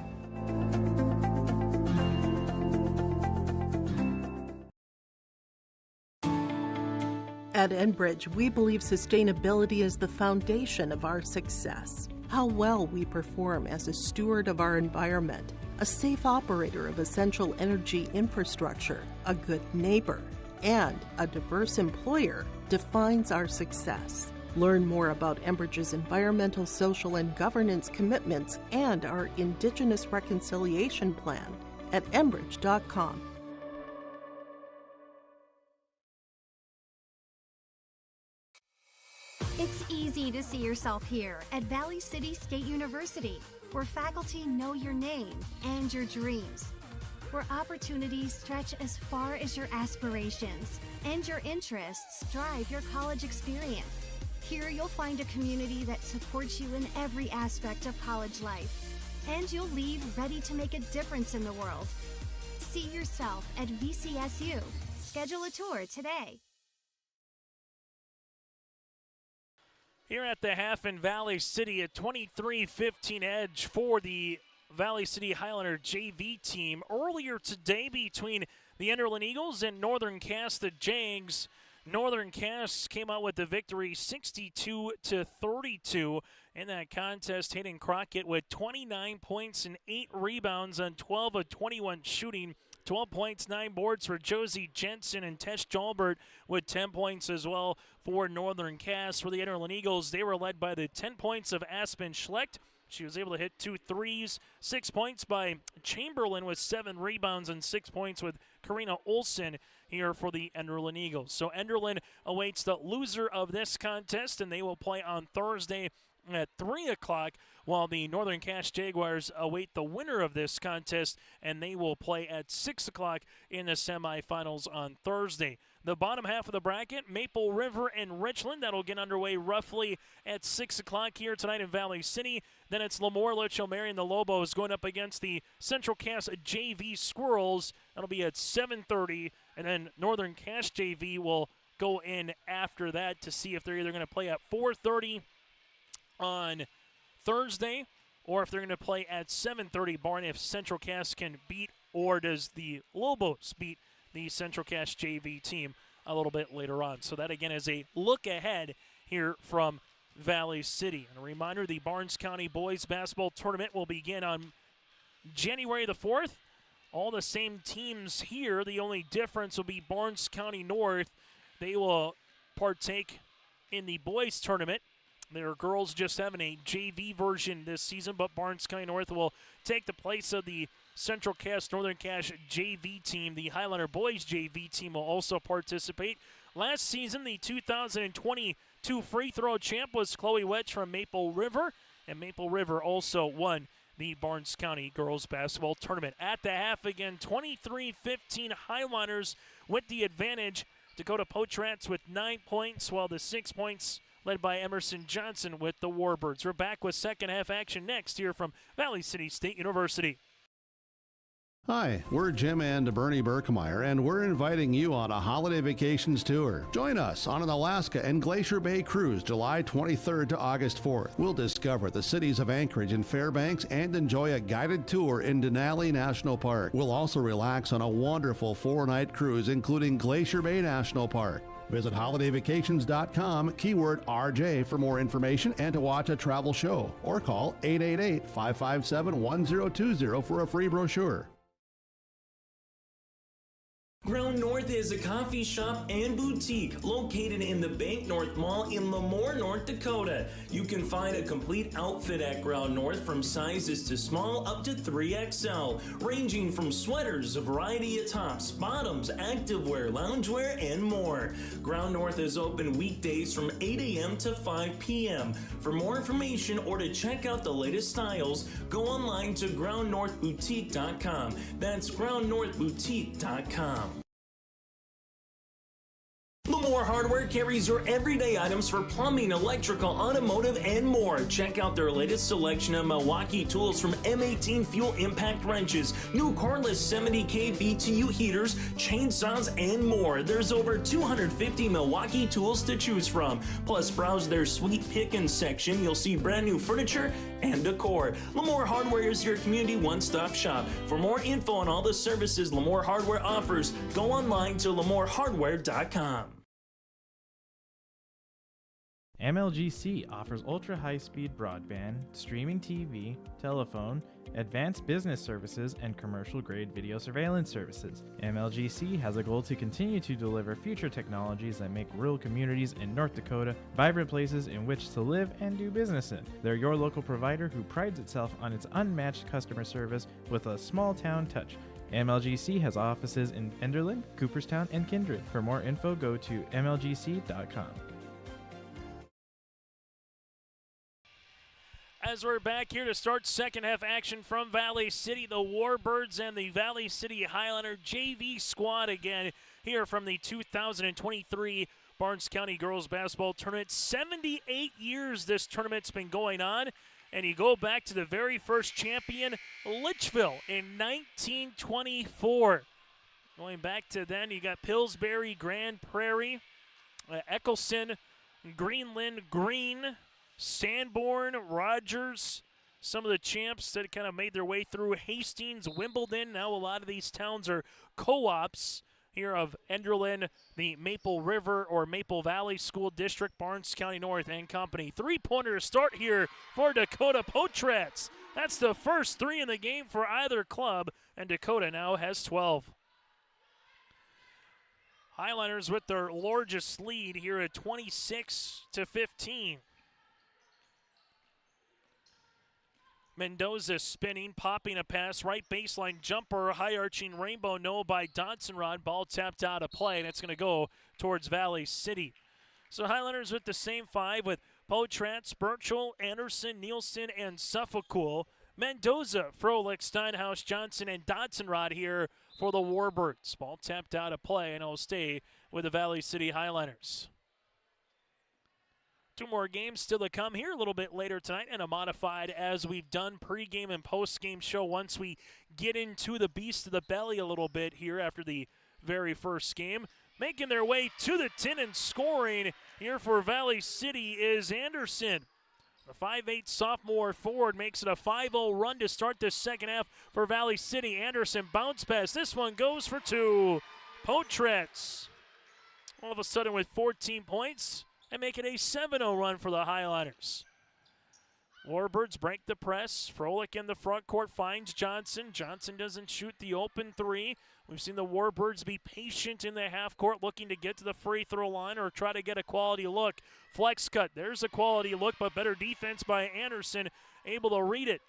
[SPEAKER 7] At Enbridge, we believe sustainability is the foundation of our success. How well we perform as a steward of our environment, a safe operator of essential energy infrastructure, a good neighbor, and a diverse employer defines our success. Learn more about Enbridge's environmental, social, and governance commitments and our Indigenous Reconciliation Plan at enbridge.com.
[SPEAKER 8] It's easy to see yourself here at Valley City State University, where faculty know your name and your dreams. where opportunities stretch as far as your aspirations and your interests drive your college experience. Here you'll find a community that supports you in every aspect of college life, and you'll leave ready to make a difference in the world. See yourself at VCSU. Schedule a tour today.
[SPEAKER 4] Here at the half in Valley City, a 23-15 edge for the Valley City Highlander JV team. Earlier today between the Enderlin Eagles and Northern Cass, the Jags. Northern Cass came out with the victory 62-32 in that contest. Hayden Crockett with 29 points and 8 rebounds on 12 of 21 shooting. 12 points, 9 boards for Josie Jensen, and Tesh Jalbert with 10 points as well for Northern Cass. For the Enderlin Eagles, they were led by the 10 points of Aspen Schlecht. She was able to hit 2 threes. 6 points by Chamberlain with 7 rebounds, and 6 points with Karina Olsen here for the Enderlin Eagles. So Enderlin awaits the loser of this contest, and they will play on Thursday at 3 o'clock, while the Northern Cass Jaguars await the winner of this contest, and they will play at 6 o'clock in the semifinals on Thursday. The bottom half of the bracket, Maple River and Richland, that'll get underway roughly at 6 o'clock here tonight in Valley City. Then it's Lemoore, Litchfield, Marion, the Lobos going up against the Central Cass JV Squirrels. That'll be at 7:30, and then Northern Cass JV will go in after that to see if they're either going to play at 4:30 on Thursday, or if they're going to play at 7:30, barring if Central Cass can beat, or does the Lobos beat the Central Cass JV team a little bit later on. So that, again, is a look ahead here from Valley City. And a reminder, the Barnes County Boys Basketball Tournament will begin on January the 4th. All the same teams here. The only difference will be Barnes County North. They will partake in the boys tournament. Their girls just having a JV version this season, but Barnes County North will take the place of the Central Cass Northern Cass JV team. The Highlander Boys JV team will also participate. Last season, the 2022 free throw champ was Chloe Wedge from Maple River, and Maple River also won the Barnes County Girls Basketball Tournament. At the half again, 23-15 Highlanders with the advantage. Dakota Pochrats with 9 points, while the 6 points led by Emerson Johnson with the Warbirds. We're back with second half action next here from Valley City State University.
[SPEAKER 5] Hi, we're Jim and Bernie Berkemeyer, and we're inviting you on a holiday vacations tour. Join us on an Alaska and Glacier Bay cruise July 23rd to August 4th. We'll discover the cities of Anchorage and Fairbanks and enjoy a guided tour in Denali National Park. We'll also relax on a wonderful 4-night cruise, including Glacier Bay National Park. Visit holidayvacations.com, keyword RJ for more information and to watch a travel show, or call 888-557-1020 for a free brochure.
[SPEAKER 6] Ground North is a coffee shop and boutique located in the Bank North Mall in Lemoore, North Dakota. You can find a complete outfit at Ground North, from sizes to small up to 3XL, ranging from sweaters, a variety of tops, bottoms, activewear, loungewear, and more. Ground North is open weekdays from 8 a.m. to 5 p.m. For more information or to check out the latest styles, go online to groundnorthboutique.com. That's groundnorthboutique.com. Lemoore Hardware carries your everyday items for plumbing, electrical, automotive, and more. Check out their latest selection of Milwaukee tools, from M18 fuel impact wrenches, new cordless 70K BTU heaters, chainsaws, and more. There's over 250 Milwaukee tools to choose from. Plus, browse their sweet pickin' section. You'll see brand new furniture and decor. Lemoore Hardware is your community one-stop shop. For more info on all the services Lemoore Hardware offers, go online to lemorehardware.com.
[SPEAKER 9] MLGC offers ultra-high-speed broadband, streaming TV, telephone, advanced business services, and commercial-grade video surveillance services. MLGC has a goal to continue to deliver future technologies that make rural communities in North Dakota vibrant places in which to live and do business in. They're your local provider who prides itself on its unmatched customer service with a small-town touch. MLGC has offices in Enderlin, Cooperstown, and Kindred. For more info, go to mlgc.com.
[SPEAKER 4] As we're back here to start second half action from Valley City, the Warbirds and the Valley City Highlander JV squad again here from the 2023 Barnes County Girls Basketball Tournament. 78 years this tournament's been going on, and you go back to the very first champion, Litchville, in 1924. Going back to then, you got Pillsbury, Grand Prairie, Eccleston, Greenland, Green, Sanborn, Rogers, some of the champs that kind of made their way through Hastings, Wimbledon. Now a lot of these towns are co-ops here of Enderlin, the Maple River or Maple Valley School District, Barnes County North and company. Three-pointer to start here for Dakota Potrats. That's the first three in the game for either club, and Dakota now has 12. Highlanders with their largest lead here at 26-15. Mendoza spinning, popping a pass, right baseline jumper, high arching rainbow, no by Dodson-Rod. Ball tapped out of play, and it's going to go towards Valley City. So Highlanders with the same five with Potrats, Birchall, Anderson, Nielsen, and Suffolk. Mendoza, Froelich, Steinhaus, Johnson, and Dodson-Rod here for the Warbirds. Ball tapped out of play, and it'll stay with the Valley City Highlanders. Two more games still to come here a little bit later tonight, and a modified as we've done pregame and postgame show once we get into the beast of the belly a little bit here after the very first game. Making their way to the tin and scoring here for Valley City is Anderson. The 5'8 sophomore forward makes it a 5-0 run to start this second half for Valley City. Anderson bounce pass. This one goes for two. Potrats all of a sudden with 14 points and make it a 7-0 run for the Highlanders. Warbirds break the press. Froelich in the front court finds Johnson. Johnson doesn't shoot the open three. We've seen the Warbirds be patient in the half court, looking to get to the free throw line or try to get a quality look. Flex cut. There's a quality look, but better defense by Anderson, able to read it.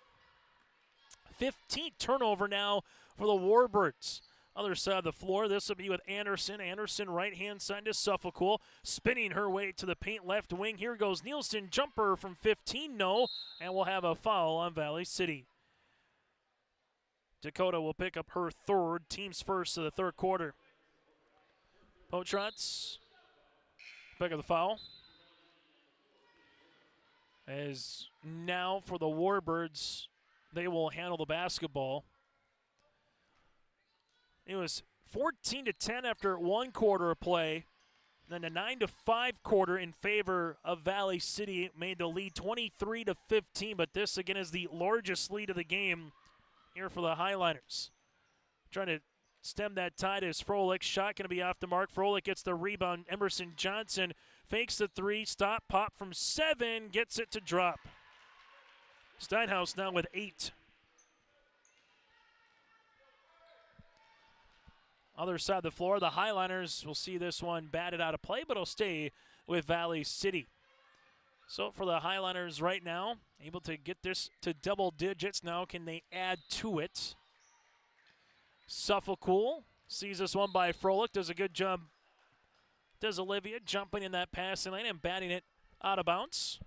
[SPEAKER 4] 15th turnover now for the Warbirds. Other side of the floor, this will be with Anderson. Anderson right-hand side to Suffolk, spinning her way to the paint left wing. Here goes Nielsen, jumper from 15, no, and we'll have a foul on Valley City. Dakota will pick up her third, team's first of the third quarter. Potrats pick up the foul. As now for the Warbirds, they will handle the basketball. It was 14-10 after one quarter of play. Then a 9-5 quarter in favor of Valley City made the lead 23-15, but this again is the largest lead of the game here for the Highlanders. Trying to stem that tide is Froelich. Shot going to be off the mark. Froelich gets the rebound. Emerson Johnson fakes the three. Stop, pop from 7. Gets it to drop. Steinhaus now with 8. Other side of the floor, the Highlanders will see this one batted out of play, but it'll stay with Valley City. So for the Highlanders right now, able to get this to double digits. Now can they add to it? Suffolk sees this one by Froelich, does a good job. Does Olivia jumping in that passing lane and batting it out of bounds.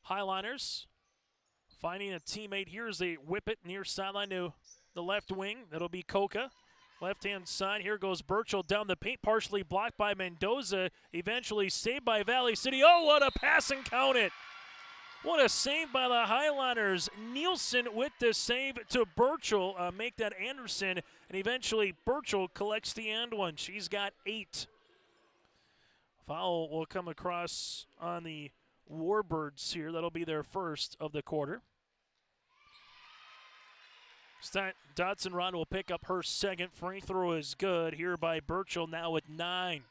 [SPEAKER 4] Highlanders finding a teammate here as they whip it near sideline to the left wing. That'll be Coca. Left-hand side, here goes Birchall down the paint, partially blocked by Mendoza, eventually saved by Valley City. Oh, what a pass and count it. What a save by the Highlanders. Nielsen with the save to Birchall, make that Anderson, and eventually Birchall collects the end one. She's got 8. Foul will come across on the Warbirds here. That'll be their first of the quarter. Dodson-Rod will pick up her second. Free throw is good here by Birchall, now with 9.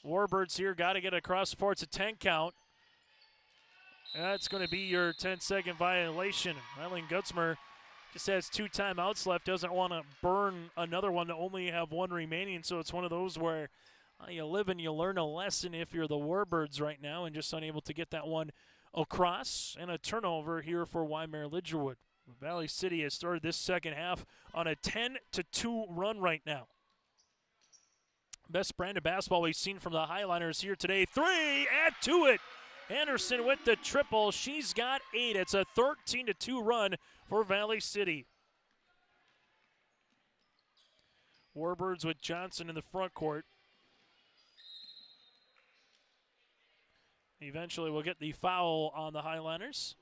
[SPEAKER 4] Warbirds here got to get across the floor. It's a 10 count. That's going to be your 10-second violation. Eileen Gutzmer just has 2 timeouts left, doesn't want to burn another one to only have 1 remaining, so it's one of those where you live and you learn a lesson if you're the Warbirds right now, and just unable to get that one across. And a turnover here for Wyndmere Lidgerwood. Valley City has started this second half on a 10-2 run right now. Best brand of basketball we've seen from the Highliners here today. 3, add to it. Anderson with the triple. She's got 8. It's a 13-2 run for Valley City. Warbirds with Johnson in the front court. Eventually we'll get the foul on the Highliners.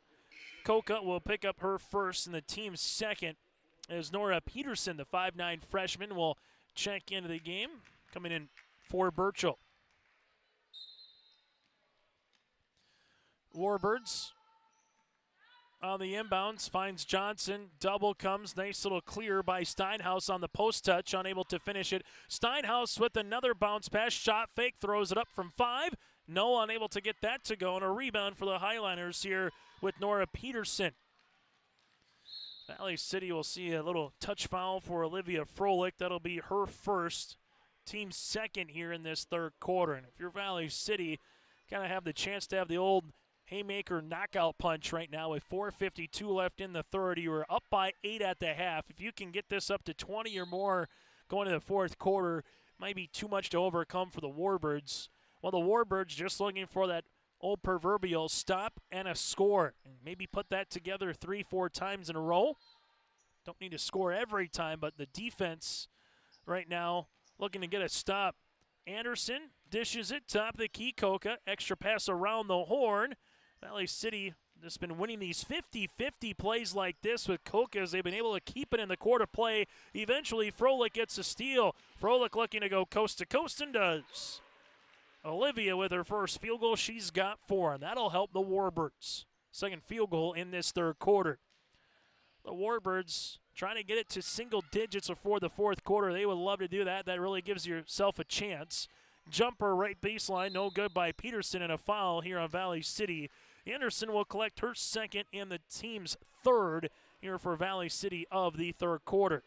[SPEAKER 4] Coca will pick up her first and the team's second as Nora Peterson, the 5'9 freshman, will check into the game, coming in for Burchell. Warbirds on the inbounds, finds Johnson, double comes, nice little clear by Steinhaus on the post touch, unable to finish it. Steinhaus with another bounce pass, shot fake, throws it up from 5. No, unable to get that to go, and a rebound for the Highliners here with Nora Peterson. Valley City will see a little touch foul for Olivia Froelich. That'll be her first, team second here in this third quarter. And if you're Valley City, kind of have the chance to have the old haymaker knockout punch right now with 4:52 left in the third. You were up by 8 at the half. If you can get this up to 20 or more going to the fourth quarter, it might be too much to overcome for the Warbirds. Well, the Warbirds just looking for that old proverbial stop and a score, and maybe put that together 3-4 times in a row. Don't need to score every time, but the defense right now looking to get a stop. Anderson dishes it, top of the key, Coca, extra pass around the horn. Valley City has been winning these 50-50 plays like this with Coca as they've been able to keep it in the quarter play. Eventually, Froelich gets a steal. Froelich looking to go coast to coast and does. Olivia with her first field goal. She's got 4, and that'll help the Warbirds. Second field goal in this third quarter. The Warbirds trying to get it to single digits before the fourth quarter. They would love to do that. That really gives yourself a chance. Jumper right baseline, no good by Peterson, and a foul here on Valley City. Anderson will collect her second and the team's third here for Valley City of the third quarter.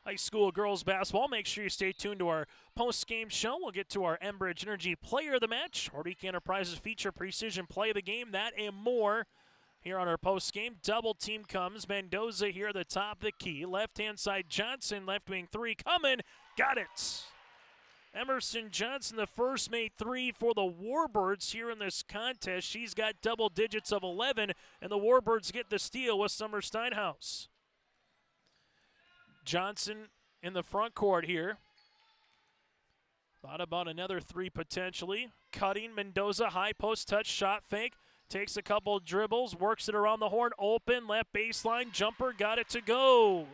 [SPEAKER 4] High school girls basketball. Make sure you stay tuned to our post-game show. We'll get to our Enbridge Energy Player of the Match. Nordique Enterprises feature precision play of the game, that and more. Here on our post-game, double team comes. Mendoza here at the top of the key. Left-hand side, Johnson, left wing 3 coming. Got it. Emerson Johnson, the first made 3 for the Warbirds here in this contest. She's got double digits of 11, and the Warbirds get the steal with Summer Steinhaus. Johnson in the front court here. Thought about another 3 potentially. Cutting, Mendoza, high post touch, shot fake. Takes a couple dribbles, works it around the horn, open, left baseline, jumper, got it to go.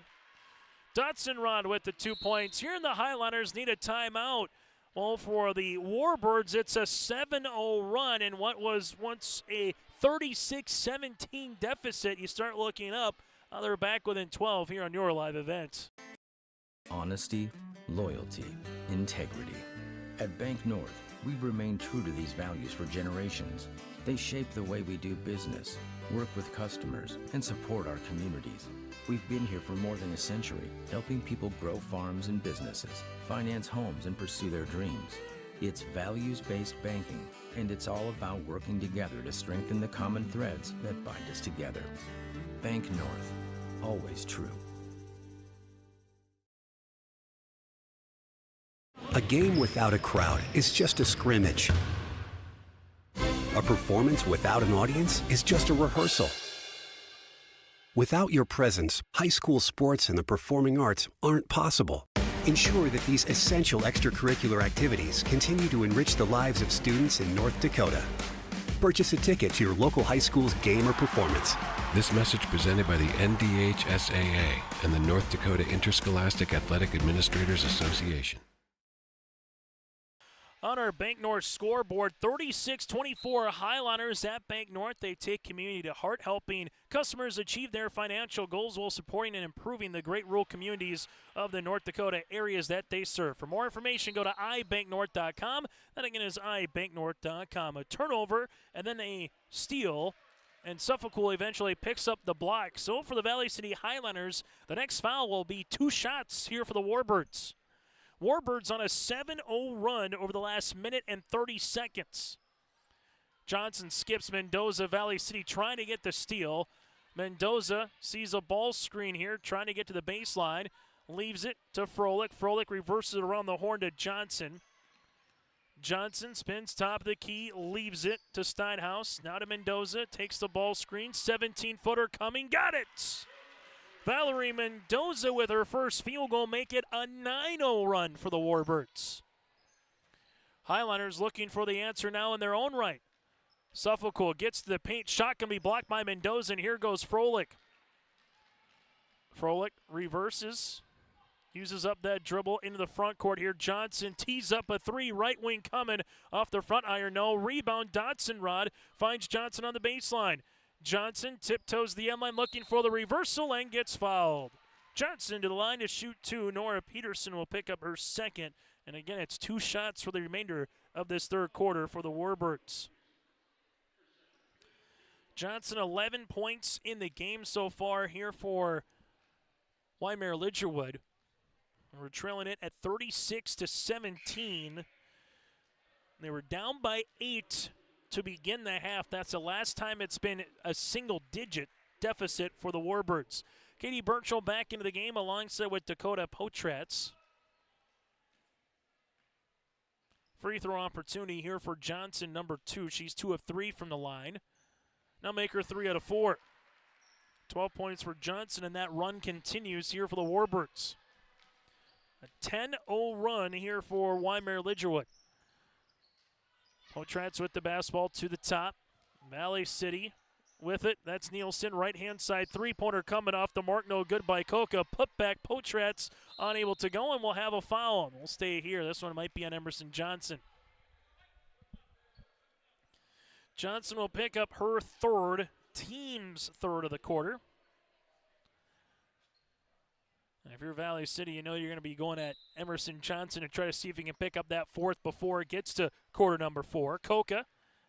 [SPEAKER 4] Dotson with the 2 points. Here in the Highliners need a timeout. Well, for the Warbirds, it's a 7-0 run in what was once a 36-17 deficit. You start looking up. They're back within 12 here on your live event.
[SPEAKER 10] Honesty, loyalty, integrity. At Bank North, we've remained true to these values for generations. They shape the way we do business, work with customers, and support our communities. We've been here for more than a century, helping people grow farms and businesses, finance homes, and pursue their dreams. It's values-based banking, and it's all about working together to strengthen the common threads that bind us together. Bank North, always true.
[SPEAKER 11] A game without a crowd is just a scrimmage. A performance without an audience is just a rehearsal. Without your presence, high school sports and the performing arts aren't possible. Ensure that these essential extracurricular activities continue to enrich the lives of students in North Dakota. Purchase a ticket to your local high school's game or performance.
[SPEAKER 12] This message presented by the NDHSAA and the North Dakota Interscholastic Athletic Administrators Association.
[SPEAKER 4] On our Bank North scoreboard, 36-24 Highliners at Bank North. They take community to heart, helping customers achieve their financial goals while supporting and improving the great rural communities of the North Dakota areas that they serve. For more information, go to ibanknorth.com. That again is ibanknorth.com. A turnover and then a steal, and Suffolk will eventually picks up the block. So for the Valley City Highliners, the next foul will be 2 shots here for the Warbirds. Warbirds on a 7-0 run over the last minute and 30 seconds. Johnson skips Mendoza. Valley City trying to get the steal. Mendoza sees a ball screen here, trying to get to the baseline. leaves it to Froelich. Froelich reverses it around the horn to Johnson. Johnson spins top of the key, leaves it to Steinhaus. Now to Mendoza, takes the ball screen, 17-footer coming, got it! Valerie Mendoza with her first field goal, make it a 9-0 run for the Warbirds. Highliners looking for the answer now in their own right. Suffolk gets to the paint, shot can be blocked by Mendoza, and here goes Froelich. Froelich reverses, uses up that dribble into the front court here. Johnson tees up a three, right wing coming off the front iron. No rebound. Dotson Rod finds Johnson on the baseline. Johnson tiptoes the end line looking for the reversal and gets fouled. Johnson to the line to shoot two. Nora Peterson will pick up her second. And again, it's 2 shots for the remainder of this third quarter for the Warbirds. Johnson 11 points in the game so far here for Wyndmere Lidgerwood. We're trailing it at 36-17. They were down by 8 to begin the half. That's the last time it's been a single-digit deficit for the Warbirds. Katie Burchell back into the game alongside with Dakota Potratz. Free throw opportunity here for Johnson, number 2. She's 2 of 3 from the line. Now make her 3 out of 4. 12 points for Johnson, and that run continues here for the Warbirds. A 10-0 run here for Wyndmere Lidgerwood. Potratz with the basketball to the top. Valley City with it. That's Nielsen. Right-hand side three-pointer coming off the mark. No good by Coca. Put back. Potratz unable to go, and we'll have a foul. We'll stay here. This one might be on Emerson Johnson. Johnson will pick up her third, team's third of the quarter. If you're Valley City, you know you're going to be going at Emerson Johnson to try to see if he can pick up that fourth before it gets to quarter number 4. Coca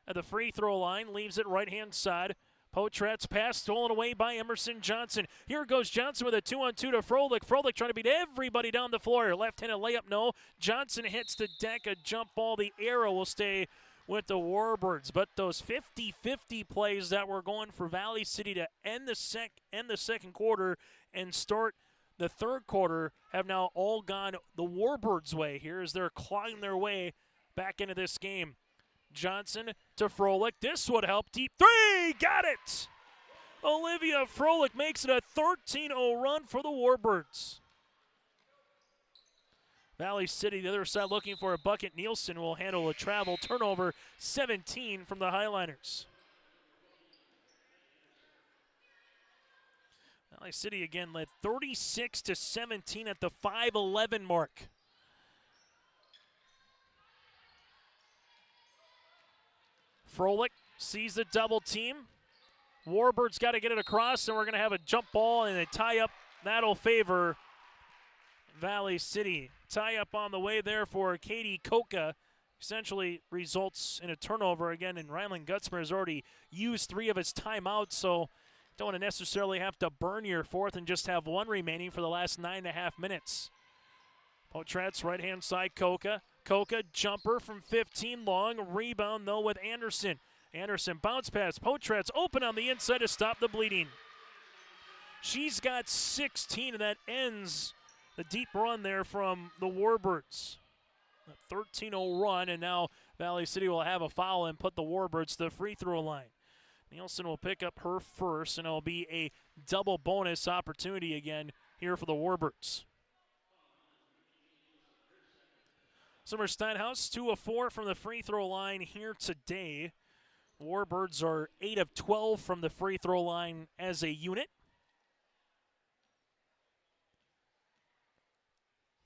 [SPEAKER 4] at the free throw line, leaves it right-hand side. Potratz pass stolen away by Emerson Johnson. Here goes Johnson with a 2-on-2 to Froelich. Froelich trying to beat everybody down the floor. Left-handed layup, no. Johnson hits the deck, a jump ball. The arrow will stay with the Warbirds. But those 50-50 plays that were going for Valley City to end the second quarter and start the third quarter have now all gone the Warbirds' way here as they're clawing their way back into this game. Johnson to Froelich. This would help. Deep three. Got it. Olivia Froelich makes it a 13-0 run for the Warbirds. Valley City, the other side, looking for a bucket. Nielsen will handle a travel. Turnover 17 from the Highliners. Valley City again led 36-17 at the 5:11 mark. Froelich sees the double team. Warbirds got to get it across, and we're going to have a jump ball and a tie-up. That'll favor Valley City. Tie-up on the way there for Katie Coca. Essentially results in a turnover again, and Ryland Gutzmer has already used 3 of his timeouts, so don't want to necessarily have to burn your fourth and just have 1 remaining for the last 9.5 minutes. Potratz, right-hand side, Coca. Coca, jumper from 15 long. Rebound, though, with Anderson. Anderson, bounce pass. Potratz open on the inside to stop the bleeding. She's got 16, and that ends the deep run there from the Warbirds. A 13-0 run, and now Valley City will have a foul and put the Warbirds to the free throw line. Nielsen will pick up her first, and it'll be a double bonus opportunity again here for the Warbirds. Summer Steinhaus, 2 of 4 from the free throw line here today. Warbirds are 8 of 12 from the free throw line as a unit.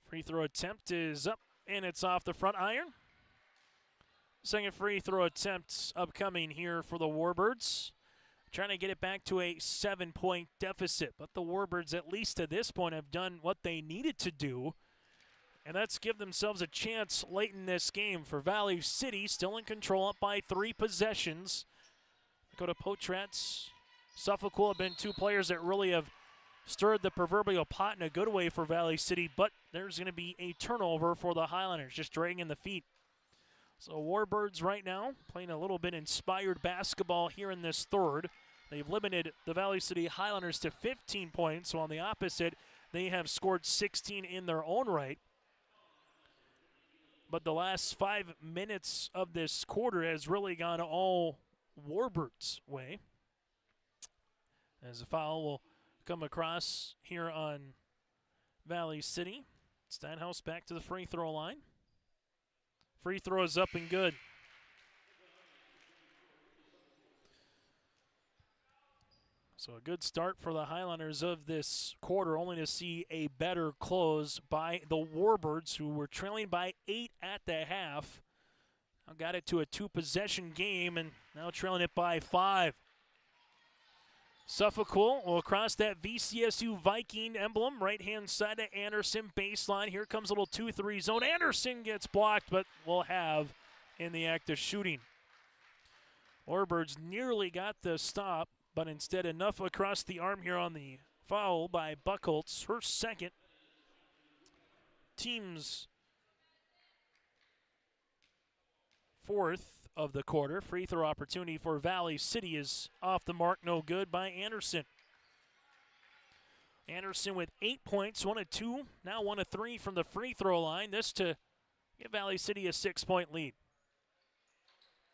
[SPEAKER 4] Free throw attempt is up, and it's off the front iron. Second free throw attempt upcoming here for the Warbirds. Trying to get it back to a 7-point deficit, but the Warbirds, at least to this point, have done what they needed to do, and that's give themselves a chance late in this game. For Valley City, still in control, up by 3 possessions. Go to Potratz. Suffolk have been 2 players that really have stirred the proverbial pot in a good way for Valley City, but there's going to be a turnover for the Highlanders, just dragging the feet. So Warbirds right now playing a little bit inspired basketball here in this third. They've limited the Valley City Highlanders to 15 points, while on the opposite, They have scored 16 in their own right. But the last 5 minutes of this quarter has really gone all Warbird's way. As a foul will come across here on Valley City. Steinhaus back to the free throw line. Free throw is up and good. So a good start for the Highlanders of this quarter, only to see a better close by the Warbirds, who were trailing by 8 at the half. Now got it to a 2-possession game and now trailing it by 5. Suffolk will cross that VCSU Viking emblem, right-hand side to Anderson, baseline. Here comes a little 2-3 zone. Anderson gets blocked, but will have in the act of shooting. Warbirds nearly got the stop, but instead enough across the arm here on the foul by Buchholz, her second. Team's fourth of the quarter. Free throw opportunity for Valley City is off the mark, no good by Anderson. Anderson with 8 points, 1 of 2, now 1 of 3 from the free throw line. This to give Valley City a 6-point lead.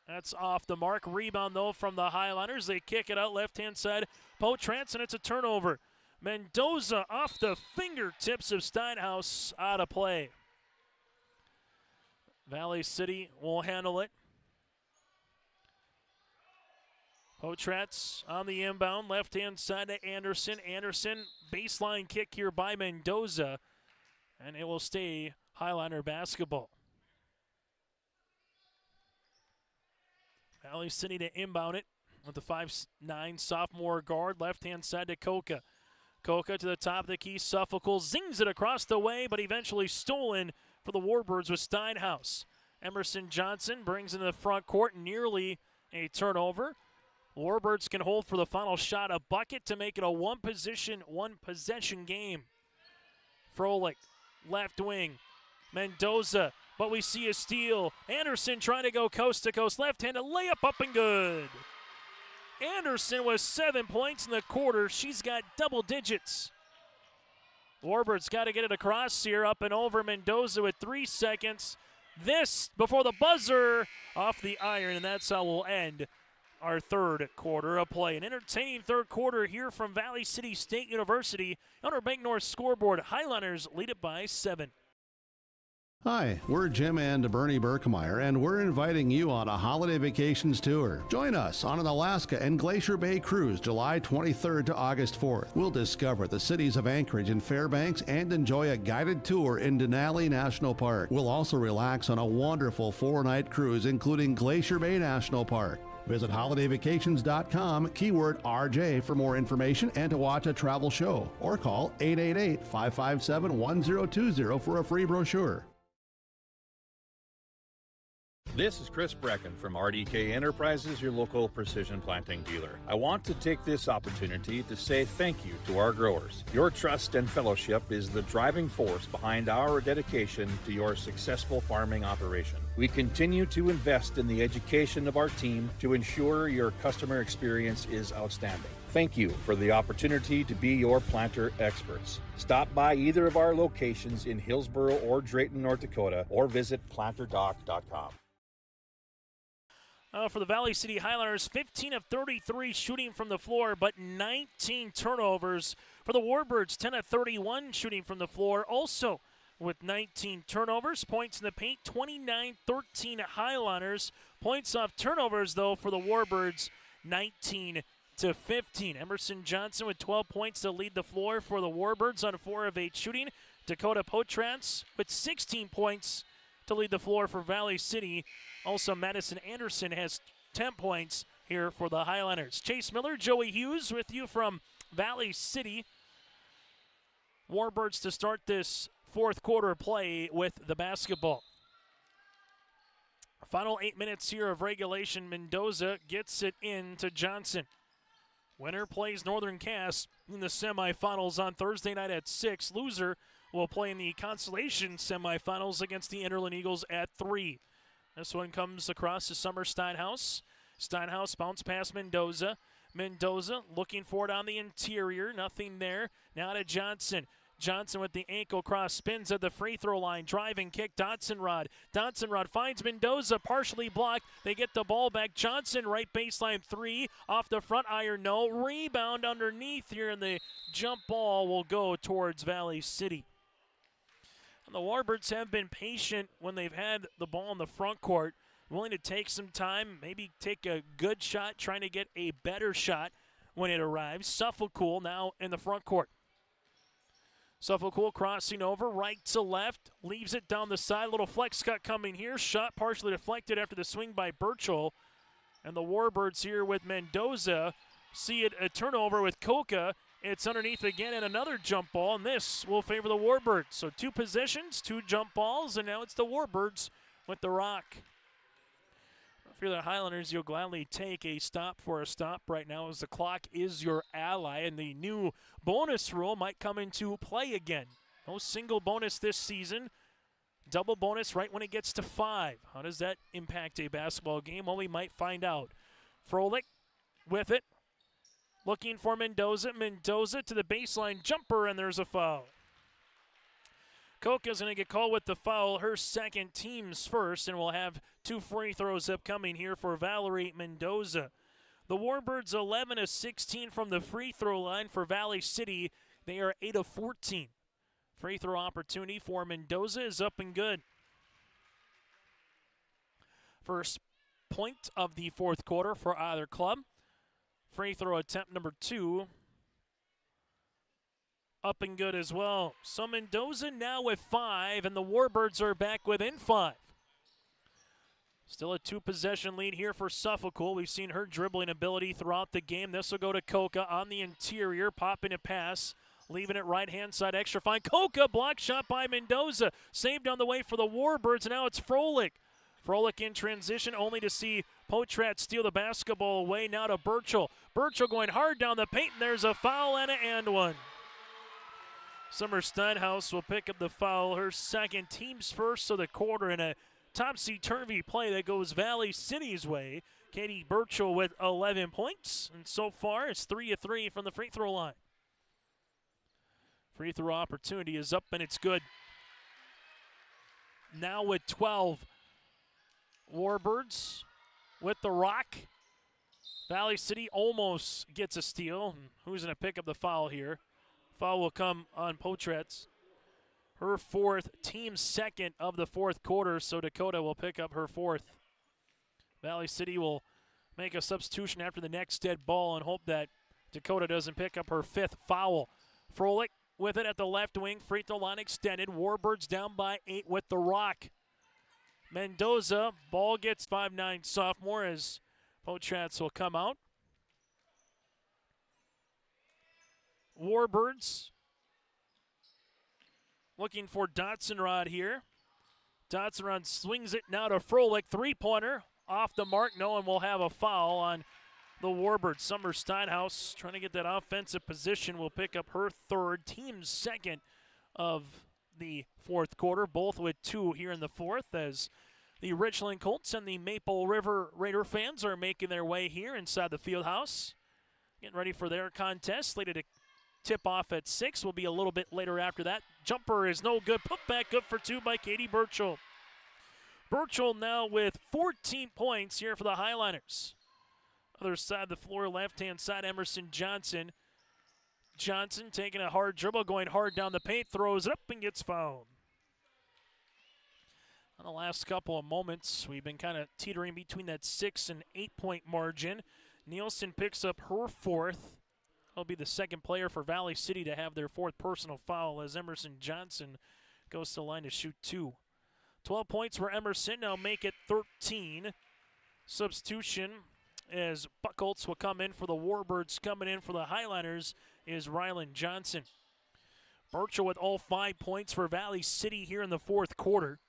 [SPEAKER 4] That's off the mark. Rebound, though, from the Highlanders. They kick it out left-hand side. Potrance, and it's a turnover. Mendoza off the fingertips of Steinhaus, out of play. Valley City will handle it. Potrance on the inbound, left-hand side to Anderson. Anderson, baseline kick here by Mendoza, and it will stay Highlander basketball. Valley City to inbound it with the 5'9" sophomore guard, left-hand side to Koka. Koka to the top of the key, Suffolk zings it across the way, but eventually stolen for the Warbirds with Steinhaus. Emerson Johnson brings into the front court, nearly a turnover. Warbirds can hold for the final shot, a bucket to make it a one-possession game. Froelich, left wing. Mendoza, but we see a steal. Anderson trying to go coast to coast, left-handed layup up and good. Anderson with 7 points in the quarter. She's got double digits. Warbirds got to get it across here, up and over. Mendoza with 3 seconds. This before the buzzer, off the iron, and that's how we'll end our third quarter of play. An entertaining third quarter here from Valley City State University. On our Bank North scoreboard, Highlanders lead it by 7.
[SPEAKER 5] Hi, we're Jim and Bernie Berkemeyer, and we're inviting you on a holiday vacations tour. Join us on an Alaska and Glacier Bay cruise July 23rd to August 4th. We'll discover the cities of Anchorage and Fairbanks and enjoy a guided tour in Denali National Park. We'll also relax on a wonderful 4-night cruise, including Glacier Bay National Park. Visit holidayvacations.com, keyword RJ for more information and to watch a travel show, or call 888-557-1020 for a free brochure.
[SPEAKER 13] This is Chris Brecken from RDK Enterprises, your local precision planting dealer. I want to take this opportunity to say thank you to our growers. Your trust and fellowship is the driving force behind our dedication to your successful farming operation. We continue to invest in the education of our team to ensure your customer experience is outstanding. Thank you for the opportunity to be your planter experts. Stop by either of our locations in Hillsboro or Drayton, North Dakota, or visit planterdoc.com.
[SPEAKER 4] For the Valley City Highlanders, 15 of 33 shooting from the floor, but 19 turnovers. For the Warbirds, 10 of 31 shooting from the floor, also with 19 turnovers. Points in the paint, 29-13 Highlanders. Points off turnovers, though, for the Warbirds, 19-15. Emerson Johnson with 12 points to lead the floor for the Warbirds on 4 of 8 shooting. Dakota Potrance with 16 points to lead the floor for Valley City. Also, Madison Anderson has 10 points here for the Highlanders. Chase Miller, Joey Hughes with you from Valley City. Warbirds to start this fourth quarter play with the basketball. Final 8 minutes here of regulation. Mendoza gets it in to Johnson. Winner plays Northern Cass in the semifinals on Thursday night at 6. Loser will play in the consolation semifinals against the Interland Eagles at 3. This one comes across to Summer Steinhaus. Steinhaus bounce past Mendoza. Mendoza looking for it on the interior. Nothing there. Now to Johnson. Johnson with the ankle cross, spins at the free throw line, driving kick, Dotson-Rod. Dotson-Rod finds Mendoza, partially blocked. They get the ball back. Johnson, right baseline three, off the front iron, no. Rebound underneath here, and the jump ball will go towards Valley City. And the Warbirds have been patient when they've had the ball in the front court, willing to take some time, maybe take a good shot, trying to get a better shot when it arrives. Suffolk now in the front court. Suffolk crossing over right to left, leaves it down the side. Little flex cut coming here. Shot partially deflected after the swing by Burchell. And the Warbirds here with Mendoza see it a turnover with Coca. It's underneath again and another jump ball, and this will favor the Warbirds. So 2 possessions, 2 jump balls, and now it's the Warbirds with the rock. If you're the Highlanders, you'll gladly take a stop for a stop right now, as the clock is your ally, and the new bonus rule might come into play again. No single bonus this season. Double bonus right when it gets to 5. How does that impact a basketball game? Well, we might find out. Froelich with it. Looking for Mendoza. Mendoza to the baseline jumper, and there's a foul. Coca's going to get called with the foul, her second, team's first, and we'll have 2 free throws upcoming here for Valerie Mendoza. The Warbirds 11 of 16 from the free throw line for Valley City. They are 8 of 14. Free throw opportunity for Mendoza is up and good. First point of the fourth quarter for either club. Free throw attempt number 2. Up and good as well. So Mendoza now with 5, and the Warbirds are back within 5. Still a 2-possession lead here for Suffolk. We've seen her dribbling ability throughout the game. This will go to Coca on the interior, popping a pass, leaving it right-hand side extra fine. Coca, block shot by Mendoza. Saved on the way for the Warbirds, and now it's Froelich. Froelich in transition, only to see Potrat steal the basketball away. Now to Burchell. Burchell going hard down the paint, and there's a foul and an and one. Summer Steinhaus will pick up the foul, her second, team's first of the quarter, in a topsy-turvy play that goes Valley City's way. Katie Burchell with 11 points, and so far it's 3 of 3 from the free throw line. Free throw opportunity is up, and it's good. Now with 12. Warbirds with the rock. Valley City almost gets a steal. Who's going to pick up the foul here? Foul will come on Potratz. Her 4th, team second of the fourth quarter, so Dakota will pick up her 4th. Valley City will make a substitution after the next dead ball and hope that Dakota doesn't pick up her 5th foul. Froelich with it at the left wing, free throw line extended. Warbirds down by 8 with the rock. Mendoza, ball gets 5'9" sophomore as Potratz will come out. Warbirds looking for Dotson-Rod here. Dotson-Rod swings it now to Froelich. 3-pointer off the mark. No one will have a foul on the Warbirds. Summer Steinhaus trying to get that offensive position. Will pick up her 3rd, team's 2nd of the fourth quarter. Both with 2 here in the 4th, as the Richland Colts and the Maple River Raider fans are making their way here inside the field house. Getting ready for their contest. Slated to tip off at 6. Will be a little bit later after that. Jumper is no good. Put back up for 2 by Katie Burchell. Burchell now with 14 points here for the Highliners. Other side of the floor, left-hand side, Emerson Johnson. Johnson taking a hard dribble, going hard down the paint, throws it up and gets fouled. On the last couple of moments, we've been kind of teetering between that 6 and 8-point margin. Nielsen picks up her 4th. He'll be the 2nd player for Valley City to have their 4th personal foul, as Emerson Johnson goes to the line to shoot 2. 12 points for Emerson, now make it 13. Substitution as Buckholtz will come in for the Warbirds. Coming in for the Highliners is Rylan Johnson. Burchell with all 5 points for Valley City here in the fourth quarter.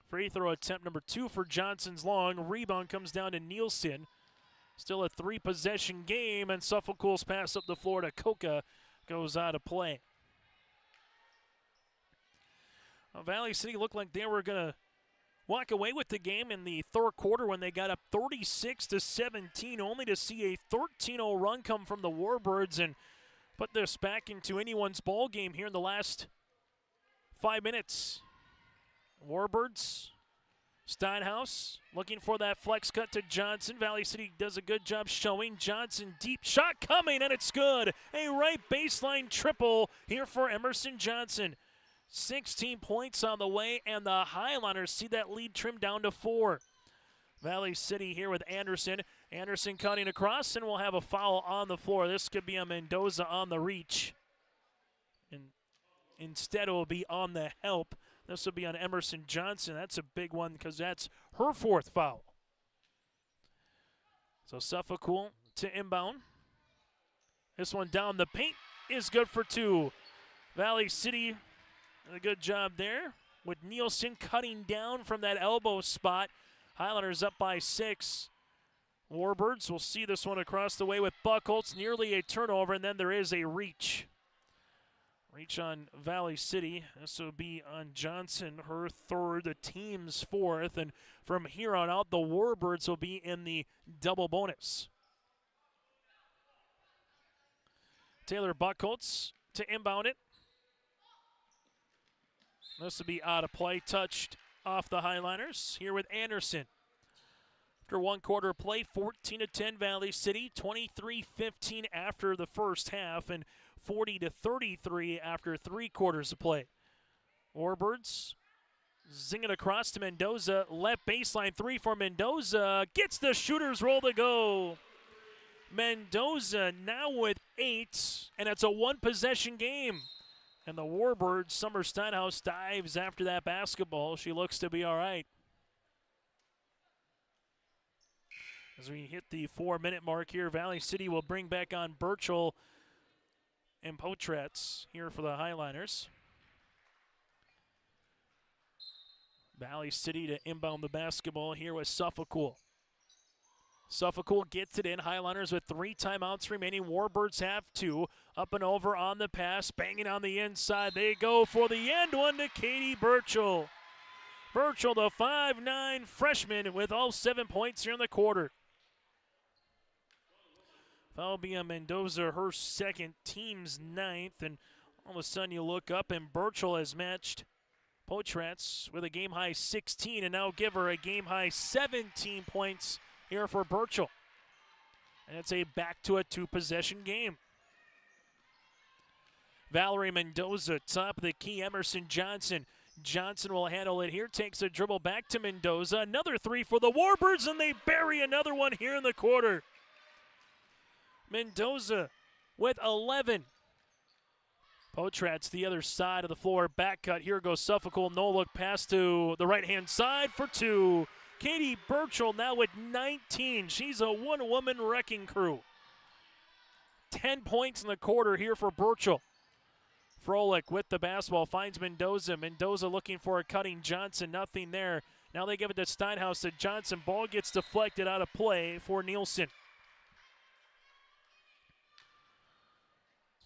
[SPEAKER 4] Free throw attempt number 2 for Johnson's long. Rebound comes down to Nielsen. Still a 3-possession game, and Suffolk's pass up the floor to Coca goes out of play. Valley City looked like they were going to walk away with the game in the third quarter when they got up 36-17, only to see a 13-0 run come from the Warbirds, and put this back into anyone's ball game here in the last 5 minutes. Warbirds, Steinhaus looking for that flex cut to Johnson. Valley City does a good job showing. Johnson, deep shot coming, and it's good. A right baseline triple here for Emerson Johnson. 16 points on the way, and the Highlanders see that lead trimmed down to 4. Valley City here with Anderson. Anderson cutting across, and we'll have a foul on the floor. This could be a Mendoza on the reach. And instead it will be on the help. This will be on Emerson Johnson. That's a big one because that's her 4th foul. So Suffolk to inbound. This one down the paint is good for 2. Valley City did a good job there with Nielsen cutting down from that elbow spot. Highlanders up by 6. Warbirds will see this one across the way with Buckholz. Nearly a turnover, and then there is a reach. Reach on Valley City. This will be on Johnson, her 3rd, the team's 4th. And from here on out, the Warbirds will be in the double bonus. Taylor Buckholz to inbound it. This will be out of play, touched off the Highliners. Here with Anderson. After 1 quarter play, 14-10 Valley City, 23-15 after the first half, and 40-33 after 3 quarters of play. Warbirds zing it across to Mendoza. Left baseline 3 for Mendoza. Gets the shooter's roll to go. Mendoza now with 8, and it's a 1-possession game. And the Warbirds, Summer Steinhaus, dives after that basketball. She looks to be all right. As we hit the 4-minute mark here, Valley City will bring back on Burchell and Potratz here for the Highliners. Valley City to inbound the basketball here with Suffolk. Suffolk gets it in. Highliners with 3 timeouts remaining. Warbirds have 2. Up and over on the pass. Banging on the inside. They go for the end one to Katie Burchell. Burchell, the 5'9" freshman, with all 7 points here in the quarter. That'll be on Mendoza, her 2nd, team's 9th. And all of a sudden you look up and Burchell has matched Potratz with a game-high 16 and now give her a game-high 17 points here for Burchell. And it's a back to a 2-possession game. Valerie Mendoza, top of the key. Emerson Johnson. Johnson will handle it here. Takes a dribble back to Mendoza. Another 3 for the Warbirds, and they bury another one here in the quarter. Mendoza with 11. Potratz the other side of the floor. Back cut. Here goes Suffolk. No look pass to the right-hand side for 2. Katie Burchell now with 19. She's a one-woman wrecking crew. 10 points in the quarter here for Burchell. Froelich with the basketball finds Mendoza. Mendoza looking for a cutting Johnson. Nothing there. Now they give it to Steinhaus. To Johnson. Ball gets deflected out of play for Nielsen.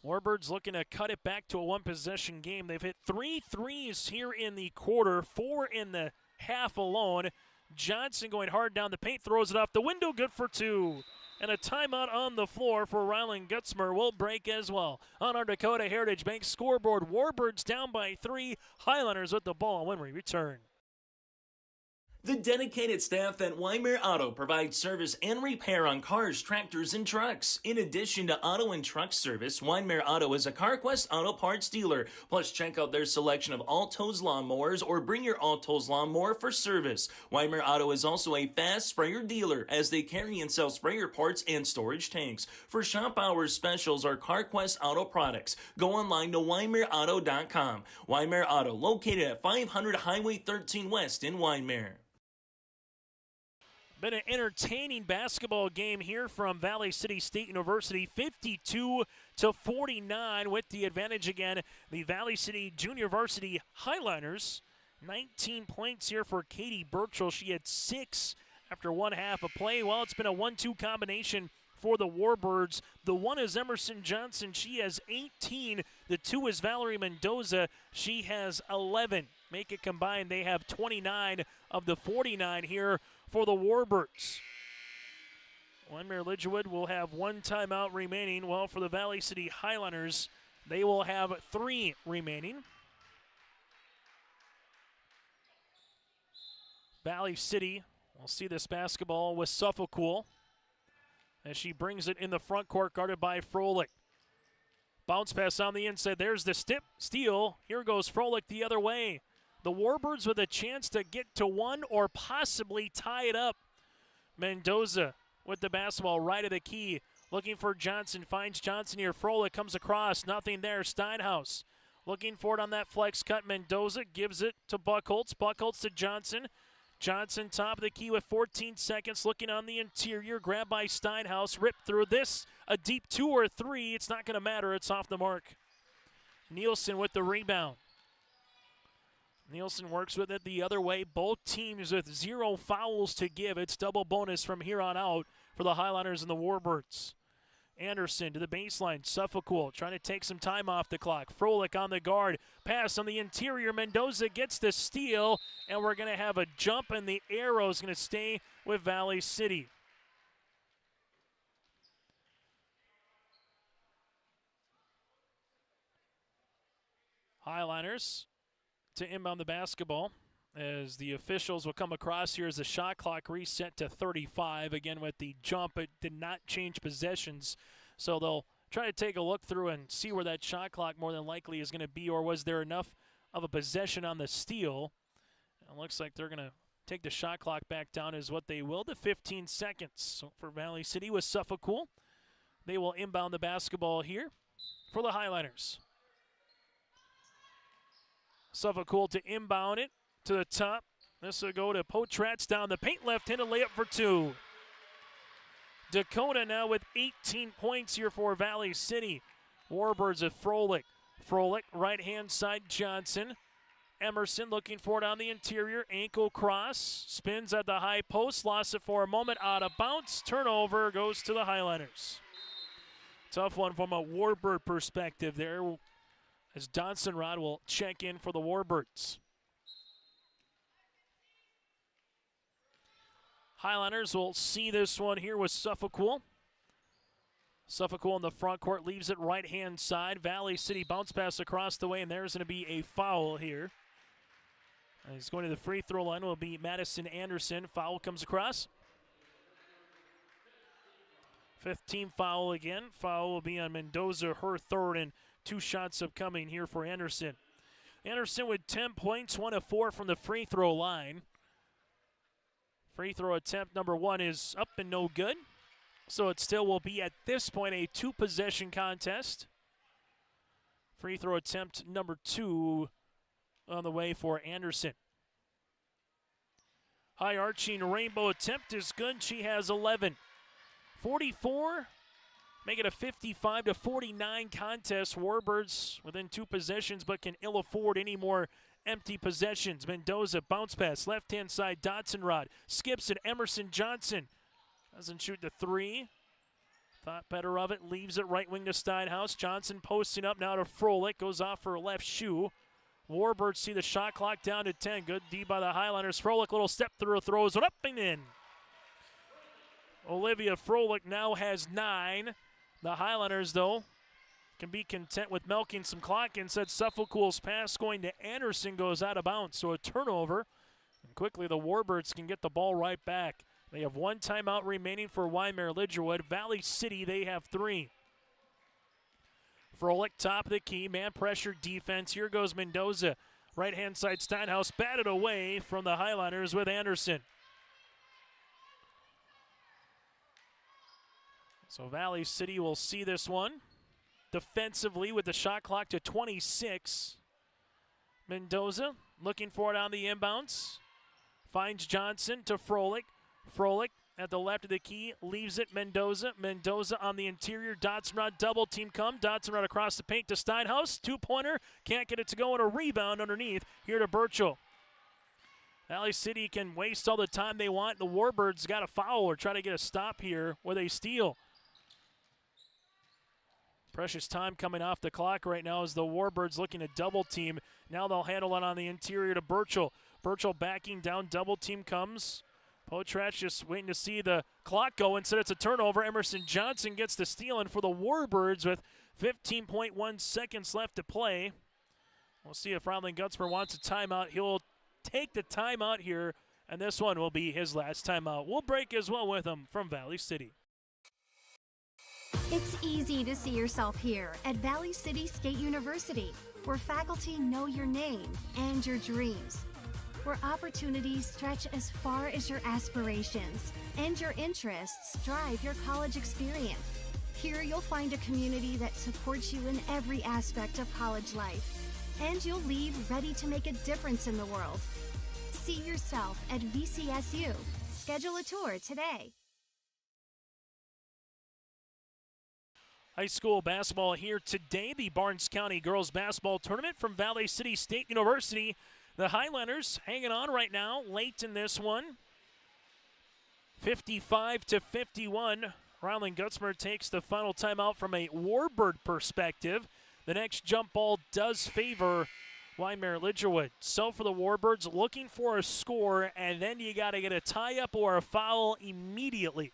[SPEAKER 4] Warbirds looking to cut it back to a 1-possession game. They've hit 3 threes here in the quarter, 4 in the half alone. Johnson going hard down the paint, throws it off the window, good for 2. And a timeout on the floor for Ryland Gutzmer will break as well. On our Dakota Heritage Bank scoreboard, Warbirds down by 3. Highlanders with the ball when we return.
[SPEAKER 6] The dedicated staff at Wyndmere Auto provides service and repair on cars, tractors, and trucks. In addition to auto and truck service, Wyndmere Auto is a CarQuest auto parts dealer. Plus, check out their selection of Alto's lawnmowers or bring your Alto's lawnmower for service. Wyndmere Auto is also a fast sprayer dealer as they carry and sell sprayer parts and storage tanks. For shop hours specials or CarQuest auto products, go online to WyndmereAuto.com. Wyndmere Auto, located at 500 Highway 13 West in Wyndmere.
[SPEAKER 4] Been an entertaining basketball game here from Valley City State University, 52-49 with the advantage again. The Valley City Junior Varsity Highliners, 19 points here for Katie Burchell. She had 6 after 1 half of play. Well, it's been a 1-2 combination for the Warbirds. The 1 is Emerson Johnson. She has 18. The 2 is Valerie Mendoza. She has 11. Make it combined, they have 29 of the 49 here for the Warbirds. Wyndmere Lidgerwood will have 1 timeout remaining, while for the Valley City Highlanders, they will have 3 remaining. Valley City will see this basketball with Suffolk as she brings it in the front court, guarded by Froelich. Bounce pass on the inside. There's the steal. Here goes Froelich the other way. The Warbirds with a chance to get to 1 or possibly tie it up. Mendoza with the basketball right of the key. Looking for Johnson. Finds Johnson here. Froelich comes across. Nothing there. Steinhaus looking for it on that flex cut. Mendoza gives it to Buckholtz. Buckholtz to Johnson. Johnson top of the key with 14 seconds. Looking on the interior. Grabbed by Steinhaus. Ripped through this. A deep 2 or 3. It's not going to matter. It's off the mark. Nielsen with the rebound. Nielsen works with it the other way. Both teams with 0 fouls to give. It's double bonus from here on out for the Highlanders and the Warbirds. Anderson to the baseline. Suffolk trying to take some time off the clock. Froelich on the guard. Pass on the interior. Mendoza gets the steal, and we're going to have a jump, and the arrow is going to stay with Valley City. Highlanders to inbound the basketball as the officials will come across here as the shot clock reset to 35. Again, with the jump, it did not change possessions, so they'll try to take a look through and see where that shot clock more than likely is going to be, or was there enough of a possession on the steal. It looks like they're going to take the shot clock back down, is what they will, to 15 seconds. So for Valley City with Suffolk, they will inbound the basketball here for the Highlanders. Suffolk to inbound it to the top. This will go to Potratz down the paint, left-handed layup for 2. Dakota now with 18 points here for Valley City. Warbirds with Froelich. Froelich, right-hand side, Johnson. Emerson looking for it on the interior. Ankle cross. Spins at the high post. Lost it for a moment. Out of bounds. Turnover goes to the Highlanders. Tough one from a Warbird perspective there, as Donsonrod will check in for the Warbirds. Highlanders will see this one here with Suffolk. Suffolk in the front court, leaves it right-hand side. Valley City bounce pass across the way, and there's going to be a foul here. He's going to the free throw line. Will be Madison Anderson. Foul comes across. 5th team foul again. Foul will be on Mendoza, her 3rd, and 2 shots upcoming here for Anderson. Anderson with 10 points, 1 of 4 from the free throw line. Free throw attempt number 1 is up and no good. So it still will be at this point a 2-possession contest. Free throw attempt number 2 on the way for Anderson. High arching rainbow attempt is good. She has 11. 44. Make it a 55-49 contest. Warbirds within 2 possessions, but can ill afford any more empty possessions. Mendoza bounce pass, left-hand side, Donsonrod skips it. Emerson Johnson doesn't shoot the 3. Thought better of it, leaves it right wing to Steinhaus. Johnson posting up now to Froelich, goes off for a left shoe. Warbirds see the shot clock down to 10. Good D by the Highlanders. Froelich, little step through, throws it up and in. Olivia Froelich now has 9. The Highlanders, though, can be content with milking some clock. Instead, Suffolk's pass going to Anderson goes out of bounds, so a turnover. And quickly, the Warbirds can get the ball right back. They have 1 timeout remaining for Wyndmere Lidgerwood. Valley City, they have 3. Froelich, top of the key, man pressure defense. Here goes Mendoza. Right-hand side, Steinhaus batted away from the Highlanders with Anderson. So Valley City will see this one. Defensively with the shot clock to 26. Mendoza looking for it on the inbounds. Finds Johnson to Froelich. Froelich at the left of the key, leaves it Mendoza. Mendoza on the interior. Donsonrod double team come. Donsonrod across the paint to Steinhaus. 2-pointer. Can't get it to go, and a rebound underneath here to Burchell. Valley City can waste all the time they want. The Warbirds got a foul or try to get a stop here with a steal. Precious time coming off the clock right now as the Warbirds looking to double team. Now they'll handle it on the interior to Burchell. Burchell backing down, double team comes. Potrach just waiting to see the clock go. Instead, it's a turnover. Emerson Johnson gets the steal in for the Warbirds with 15.1 seconds left to play. We'll see if Ronlin Gutzmer wants a timeout. He'll take the timeout here, and this one will be his last timeout. We'll break as well with him from Valley City.
[SPEAKER 8] It's easy to see yourself here at Valley City State University, where faculty know your name and your dreams, where opportunities stretch as far as your aspirations and your interests drive your college experience. Here you'll find a community that supports you in every aspect of college life, and you'll leave ready to make a difference in the world. See yourself at VCSU. Schedule a tour today.
[SPEAKER 4] High school basketball here today. The Barnes County Girls Basketball Tournament from Valley City State University. The Highlanders hanging on right now, late in this one. 55-51. Ronlin Gutzmer takes the final timeout from a Warbird perspective. The next jump ball does favor Wyndmere Lidgerwood. So for the Warbirds, looking for a score, and then you got to get a tie-up or a foul immediately.